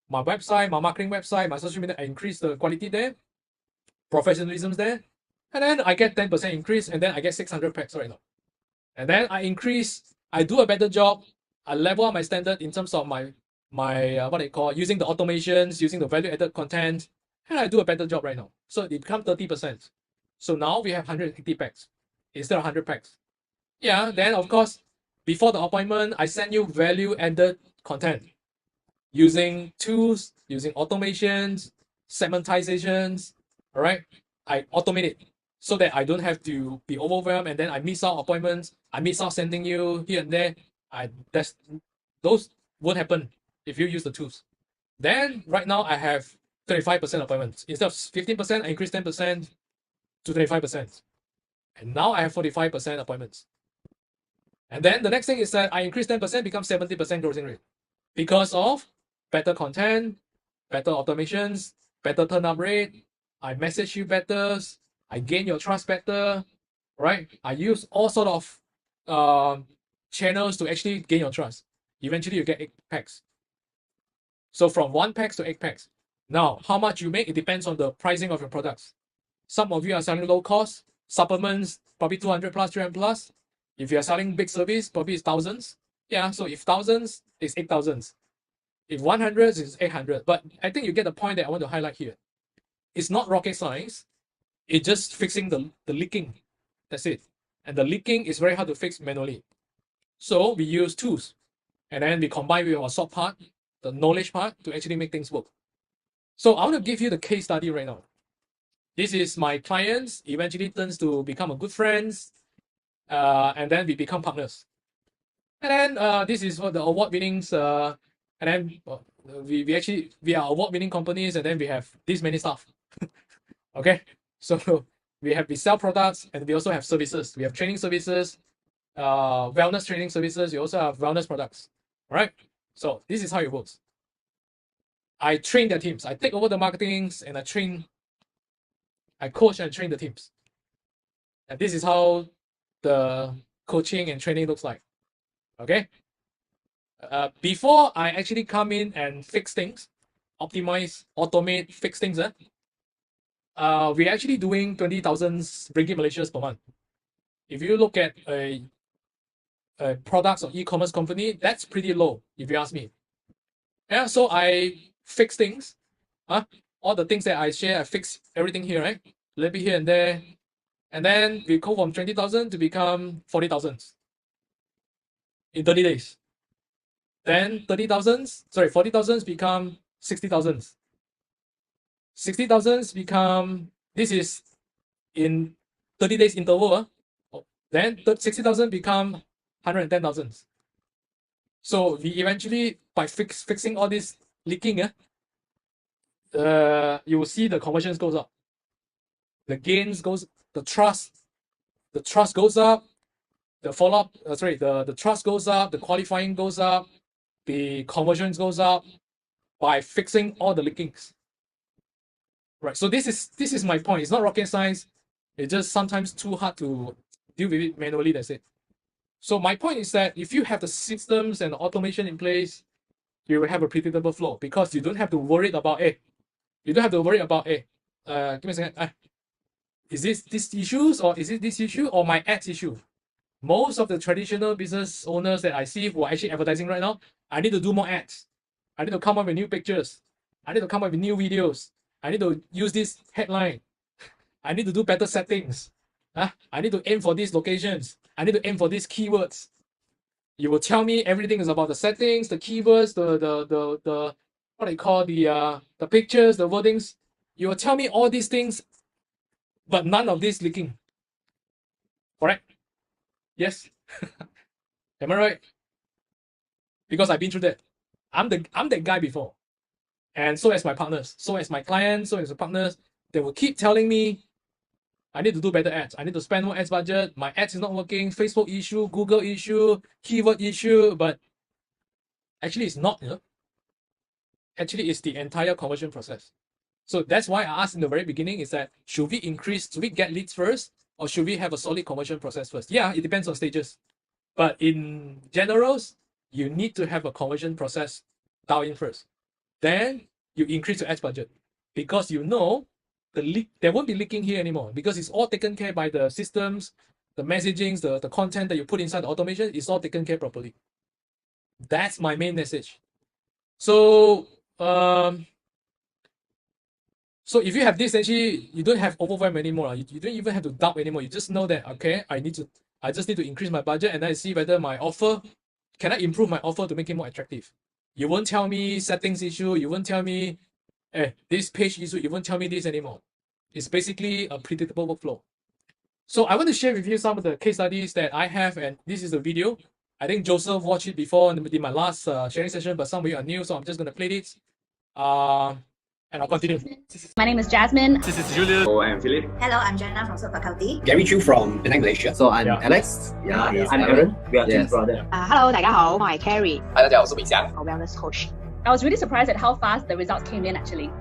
my website, my marketing website, my social media. I increase the quality there, professionalism there, and then I get 10% increase, and then I get 600 packs right now. And then I do a better job. I level up my standard in terms of my what I call using the automations, using the value added content, and I do a better job right now. So it becomes 30%. So now we have 180 packs instead of 100 packs. Yeah, then of course, before the appointment, I send you value added content using tools, using automations, segmentizations. All right, I automate it so that I don't have to be overwhelmed, and then I miss out appointments. I miss out sending you here and there. Those won't happen if you use the tools. Then right now I have 35% appointments. Instead of 15%, I increase 10% to 25%. And now I have 45% appointments. And then the next thing is that I increase 10%, becomes 70% closing rate. Because of better content, better automations, better turn-up rate, I message you better, I gain your trust better, right? I use all sort of channels to actually gain your trust. Eventually you get 8 packs. So from 1 packs to 8 packs. Now, how much you make, it depends on the pricing of your products. Some of you are selling low cost, supplements, probably 200 plus, 300 plus. If you are selling big service, probably it's thousands. Yeah, so if thousands, it's 8,000. If 100, it's 800. But I think you get the point that I want to highlight here. It's not rocket science. It's just fixing the leaking. That's it. And the leaking is very hard to fix manually. So we use tools. And then we combine with our soft part, the knowledge part, to actually make things work. So I want to give you the case study right now. This is my clients, eventually turns to become a good friends, and then we become partners. And then this is what the award-winnings, and then we are award-winning companies, and then we have this many staff. Okay, so we sell products, and we also have services. We have training services, wellness training services. We also have wellness products. All right, so this is how it works. I train their teams. I take over the marketings, and I coach and train the teams. And this is how the coaching and training looks like. Okay. Before I actually come in and fix things, optimize, automate, fix things, we're actually doing 20,000 ringgit Malaysia per month. If you look at a products or e-commerce company, that's pretty low, if you ask me. Yeah, so I fix things. All the things that I share, I fix everything here, right? A little bit here and there. And then we go from 20,000 to become 40,000 in 30 days. Then 40,000 become 60,000. 60,000 become, this is in 30 days interval. Then 60,000 become 110,000. So we eventually, by fixing all this leaking, you will see the conversions goes up. The gains goes, the trust goes up, the follow-up, the trust goes up, the qualifying goes up, the conversions goes up by fixing all the leakings. Right. So this is my point. It's not rocket science. It's just sometimes too hard to deal with it manually. That's it. So my point is that if you have the systems and the automation in place, you will have a predictable flow because you don't have to worry about give me a second. Is this issues or is it this issue or my ads issue? Most of the traditional business owners that I see who are actually advertising right now, I need to do more ads. I need to come up with new pictures. I need to come up with new videos. I need to use this headline. I need to do better settings. I need to aim for these locations. I need to aim for these keywords. You will tell me everything is about the settings, the keywords, the what I call the pictures, the wordings. You will tell me all these things, but none of this leaking. Correct? Yes. Am I right? Because I've been through that. I'm that guy before. And so as my partners, so as my clients, so as the partners, they will keep telling me I need to do better ads. I need to spend more ads budget. My ads is not working. Facebook issue, Google issue, keyword issue, but actually it's not, Actually, it's the entire conversion process. So that's why I asked in the very beginning is that should we get leads first or should we have a solid conversion process first? Yeah, it depends on stages. But in generals, you need to have a conversion process dialed in first. Then you increase your ads budget because you know there won't be leaking here anymore because it's all taken care by the systems, the messagings, the content that you put inside the automation is all taken care properly. That's my main message. So if you have this, actually, you don't have overwhelm anymore. You don't even have to doubt anymore. You just know that, okay, I just need to increase my budget and I see whether my offer, can I improve my offer to make it more attractive? You won't tell me settings issue. You won't tell me this page issue. You won't tell me this anymore. It's basically a predictable workflow. So I want to share with you some of the case studies that I have, and this is a video. I think Joseph watched it before in my last sharing session, but some of you are new, so I'm just going to play this. And I'll continue. My name is Jasmine. This is Julius. Oh, I'm Philip. Hello, I'm Jenna from Super Faculty. Gary Chu from Penang, Malaysia. So I'm Alex. Yeah, I'm Aaron. We are twin brothers. Hello, 大家好，我係 Carrie， Hi， 大家好，我是伟翔。 wellness coach。 I was really surprised at how fast the results came in actually,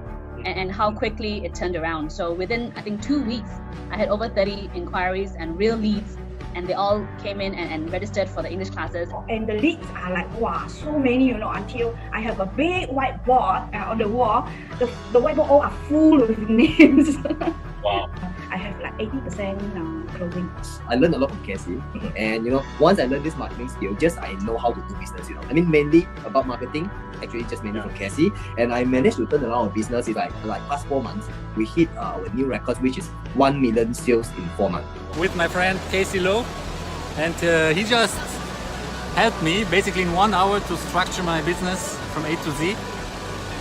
and how quickly it turned around. So within, I think, 2 weeks, I had over 30 inquiries and real leads, and they all came in and registered for the English classes. And the leads are like, wow, so many, until I have a big whiteboard on the wall. The whiteboard all are full with names. Wow. I have like 80% closing. I learned a lot from Cassie, and once I learned this marketing skill, just I know how to do business. I mean, mainly about marketing, actually just mainly from Cassie, and I managed to turn around our business in like past 4 months. We hit our new record, which is 1 million sales in 4 months. With my friend Casey Lowe, and he just helped me basically in 1 hour to structure my business from A to Z.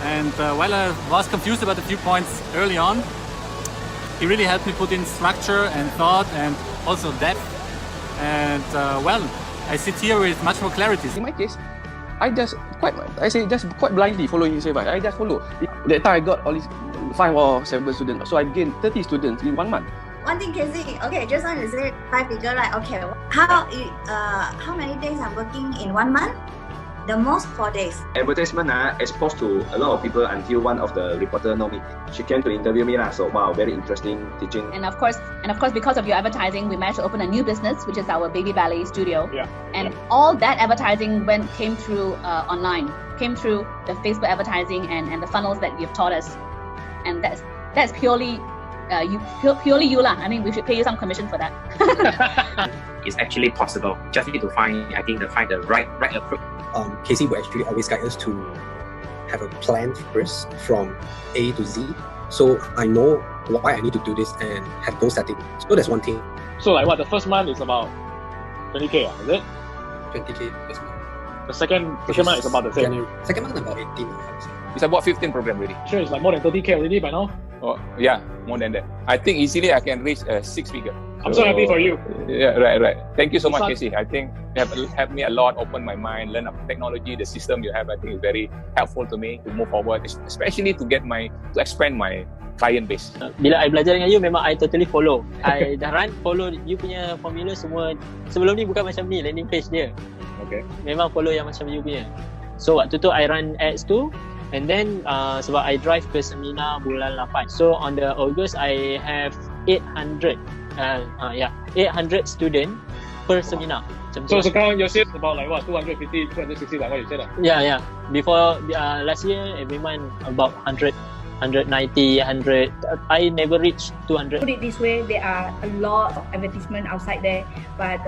And while I was confused about a few points early on, he really helped me put in structure and thought and also depth. And I sit here with much more clarity. In my case, I just quite blindly following his advice. I just follow. That time I got all these 5 or 7 students, so I gained 30 students in 1 month. One thing, Casey. Okay, just now you said 5 figure, right? Okay, how many days I'm working in 1 month? The most 4 days. Advertisement exposed to a lot of people until one of the reporter know me. She came to interview me so wow, very interesting teaching. And of course, because of your advertising, we managed to open a new business, which is our baby ballet studio. Yeah. And all that advertising came through online, came through the Facebook advertising and the funnels that you've taught us. And that's purely purely you lah. I mean, we should pay you some commission for that. It's actually possible. Just need to find the right approach. Casey will actually always guide us to have a plan first from A to Z. So I know why I need to do this and have goal setting. So that's one thing. So like what, the first month is about 20k, is it? 20k first month. The second month is about the same. Second month about 18. It's about 15 program already. Sure, it's like more than 30k already by now. Oh yeah, more than that. I think easily I can reach 6 figure. I'm so happy for you. Yeah, right. Thank you so much, Casey. I think you have helped me a lot, open my mind, learn about technology, the system you have. I think is very helpful to me to move forward, especially to expand my client base. Bila I belajar dengan you, memang I totally follow. I dah follow you punya formula semua. Sebelum ni bukan macam ni landing page dia. Okay. Memang follow yang macam you punya. So waktu tu I run ads tu. And then sebab I drive ke seminar bulan 8. So on the August I have 800 student per seminar. Macam tu So lah. sekarang your sales about like what 250, 260 like what you said. Yeah. Before last year, every month about 100, 190, 100. I never reached 200. Put it this way, there are a lot of advertisement outside there, but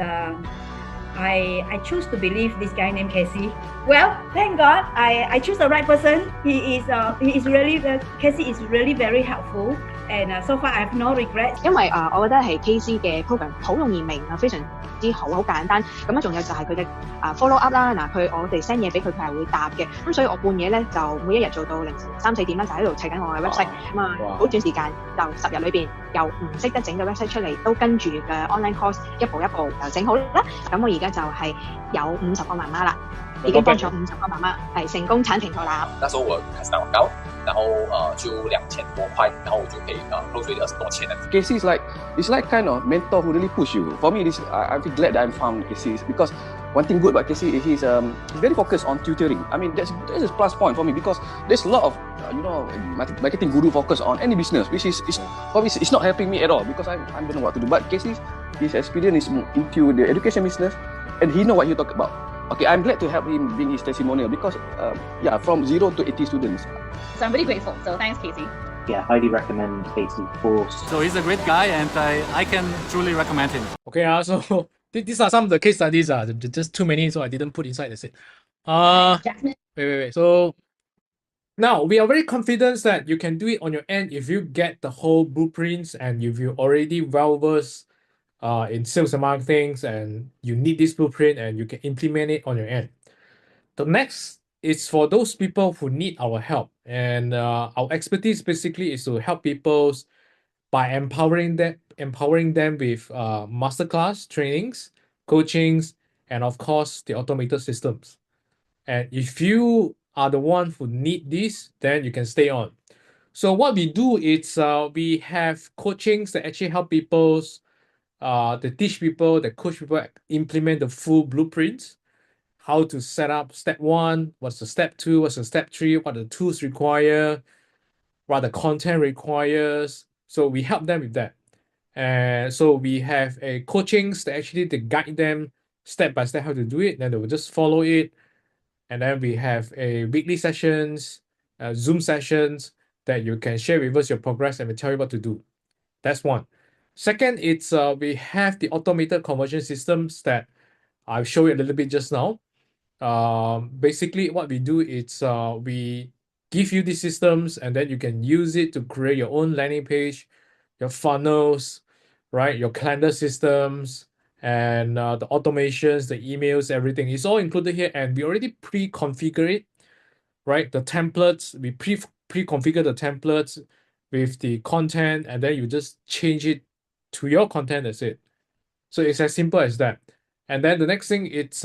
I choose to believe this guy named Casey. Well, thank God, I choose the right person. He is really Casey is really very helpful, and so far I have no regrets. 因為我覺得係 KC 嘅 program 好容易明啊，非常之好簡單。咁啊，仲有就係佢嘅follow up 啦。嗱，我哋 send 嘢俾佢，佢係會答嘅。咁所以我半夜咧就每一日做到凌晨3、4點啦，就喺度砌緊我嘅 website。咁啊，好短時間就10日裏邊由唔識得整嘅 website 出嚟，都跟住嘅 online course 一步一步就整好啦。咁我而家就係有50個媽媽啦，已經幫咗50個媽媽係成功產前投籃。那時候我開始打廣告，然後就2000多塊，然後我就可以close with 20多千的。Casey is like kind of mentor who really push you. For me, I feel glad that I found Casey because one thing good about Casey is he's very focused on tutoring. I mean, that's a plus point for me because there's a lot of marketing guru focus on any business, which is for me it's not helping me at all because I don't know what to do. But Casey, his experience is into the education business, and he know what he talk about. Okay, I'm glad to help him bring his testimonial because from 0 to 80 students. So I'm really grateful. So thanks, Casey. Yeah, highly recommend Casey's course. So he's a great guy, and I can truly recommend him. Okay, so these are some of the case studies. Just too many, so I didn't put inside. That's it. Wait. So now we are very confident that you can do it on your end if you get the whole blueprints and if you already well versed in sales and marketing, and you need this blueprint and you can implement it on your end. The next is for those people who need our help, and our expertise basically is to help people by empowering them with masterclass trainings, coachings, and of course the automated systems. And if you are the one who need this, then you can stay on. So what we do is we have coachings that actually help people, that teach people, that coach people implement the full blueprints, how to set up step 1, what's the step 2, what's the step 3, what the tools require, what the content requires. So we help them with that. And so we have a coachings that actually to guide them step by step how to do it. Then they will just follow it. And then we have a weekly sessions, Zoom sessions that you can share with us your progress and we tell you what to do. That's one. Second, it's we have the automated conversion systems that I'll show you a little bit just now. Basically, what we do is we give you these systems and then you can use it to create your own landing page, your funnels, right? Your calendar systems, and the automations, the emails, everything is all included here. And we already pre-configure it, right? The templates, we pre-configure the templates with the content, and then you just change it to your content. That's it. So it's as simple as that. And then the next thing, it's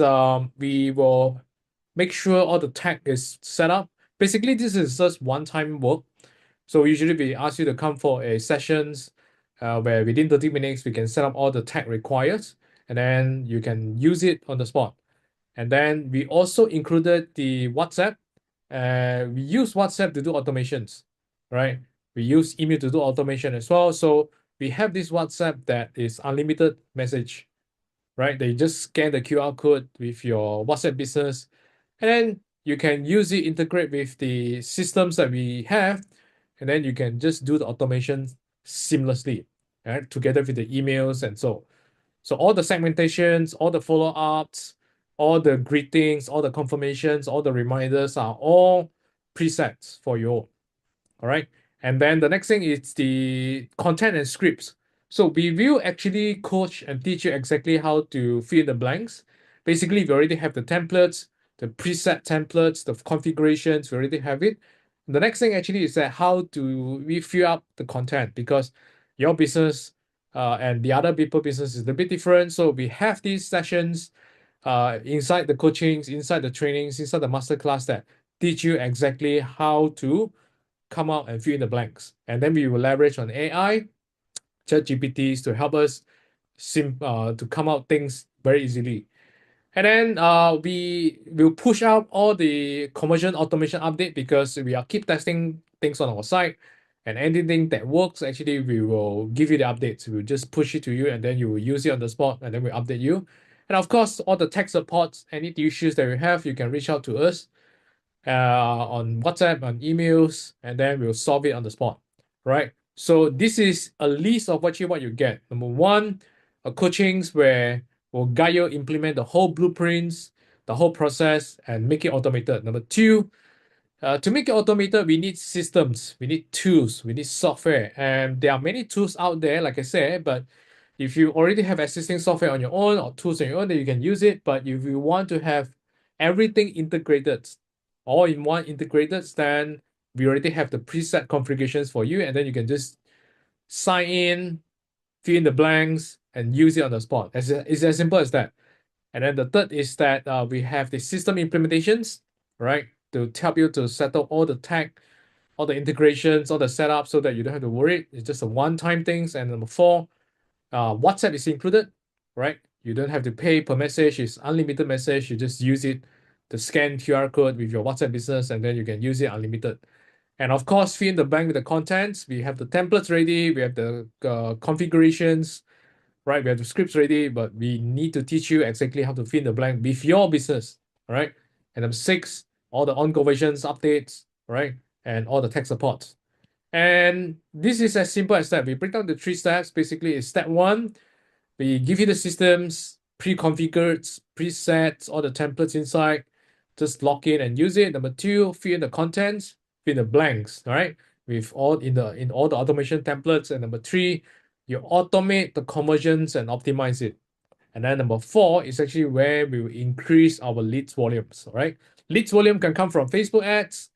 we will make sure all the tag is set up. Basically, this is just one-time work. So usually we ask you to come for a sessions where within 30 minutes, we can set up all the tag required, and then you can use it on the spot. And then we also included the WhatsApp. We use WhatsApp to do automations, right? We use email to do automation as well. So we have this WhatsApp that is unlimited message, right? They just scan the QR code with your WhatsApp business, and then you can use it, integrate with the systems that we have, and then you can just do the automation seamlessly, right? Together with the emails and so. So all the segmentations, all the follow-ups, all the greetings, all the confirmations, all the reminders are all presets for you. All right. And then the next thing is the content and scripts. So we will actually coach and teach you exactly how to fill in the blanks. Basically, we already have the templates, the preset templates, the configurations, we already have it. The next thing actually is that how do we fill up the content, because your business and the other people business is a bit different. So we have these sessions inside the coachings, inside the trainings, inside the masterclass that teach you exactly how to come out and fill in the blanks. And then we will leverage on AI, ChatGPTs to help us to come out things very easily. And then we will push out all the conversion automation update because we are keep testing things on our site, and anything that works, actually, we will give you the updates. We'll just push it to you, and then you will use it on the spot, and then we update you. And of course, all the tech supports, any issues that you have, you can reach out to us on WhatsApp, on emails, and then we'll solve it on the spot, right? So this is a list of what you get. Number one, a coachings where we'll guide you implement the whole blueprints, the whole process, and make it automated. Number two, to make it automated, we need systems, we need tools, we need software, and there are many tools out there, like I said. But if you already have existing software on your own or tools on your own, then you can use it. But if you want to have everything integrated, all in one integrated, then we already have the preset configurations for you, and then you can just sign in, fill in the blanks, and use it on the spot. It's as simple as that. And then the third is that we have the system implementations, right, to help you to settle all the tech, all the integrations, all the setup, so that you don't have to worry. It's just a one-time things. And number four, WhatsApp is included, right? You don't have to pay per message. It's unlimited message. You just use it to scan QR code with your WhatsApp business, and then you can use it unlimited. And of course, fill in the blank with the contents. We have the templates ready. We have the configurations, right? We have the scripts ready, but we need to teach you exactly how to fill in the blank with your business, right? And number six, all the on conversions, updates, right? And all the tech support. And this is as simple as that. We break down the 3 steps. Basically, it's step one, we give you the systems, pre-configured, presets, all the templates inside. Just log in and use it. Number two, fill in the contents, fill in the blanks, all right? With all in all the automation templates. And number three, you automate the conversions and optimize it. And then number four is actually where we will increase our leads volumes, all right? Leads volume can come from Facebook ads,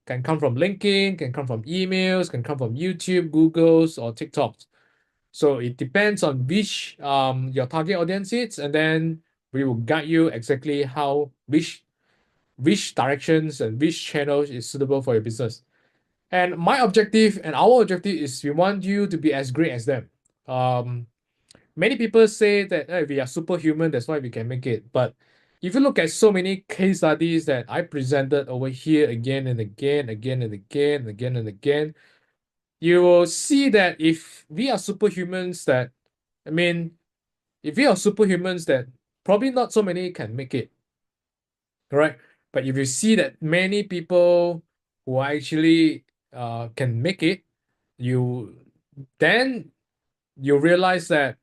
can come from LinkedIn, can come from emails, can come from YouTube, Google's, or TikTok's. So it depends on which your target audience is, and then we will guide you exactly how which directions and which channels is suitable for your business. And my objective and our objective is we want you to be as great as them. Many people say that hey, we are superhuman, that's why we can make it. But if you look at so many case studies that I presented over here again and again, you will see that if we are superhumans, probably not so many can make it. Correct? But if you see that many people who actually can make it, then you realize that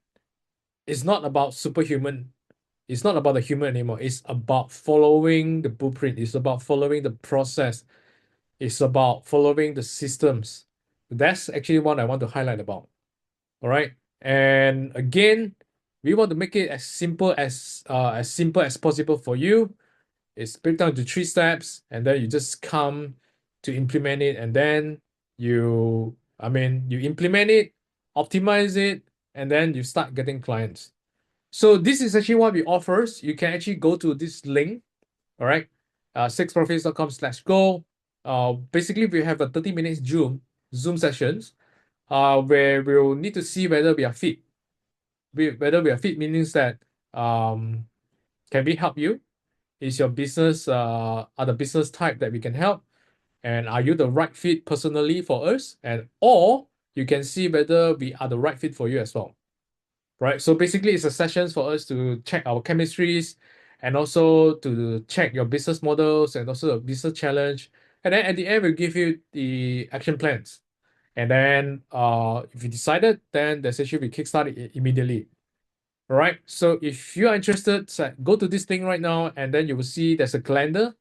it's not about superhuman. It's not about the human anymore. It's about following the blueprint. It's about following the process. It's about following the systems. That's actually what I want to highlight about. All right. And again, we want to make it as simple as possible for you. It's break down to 3 steps, and then you just come to implement it, and then you implement it, optimize it, and then you start getting clients. So this is actually what we offer. You can actually go to this link, all right, sixprofits.com/go. Basically, we have a 30 minutes Zoom sessions, where we'll need to see whether we are fit. Whether we are fit means that can we help you? Is your business are the business type that we can help? And are you the right fit personally for us? Or you can see whether we are the right fit for you as well. Right? So basically it's a sessions for us to check our chemistries and also to check your business models and also the business challenge. And then at the end, we'll give you the action plans. And then if you decided, then the session will kickstart it immediately. All right. So if you are interested, go to this thing right now, and then you will see there's a calendar,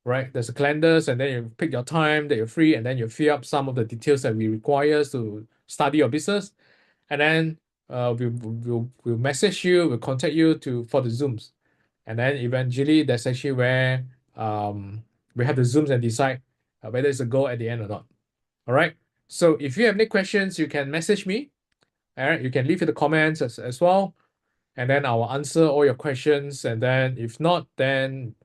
right? There's a calendars, and then you pick your time that you're free, and then you fill up some of the details that we require to study your business. And then we'll message you, we'll contact you for the Zooms. And then eventually that's actually where we have the Zooms and decide whether it's a go at the end or not. All right. So if you have any questions, you can message me. All right. You can leave in the comments as well. And then I will answer all your questions. And then if not, then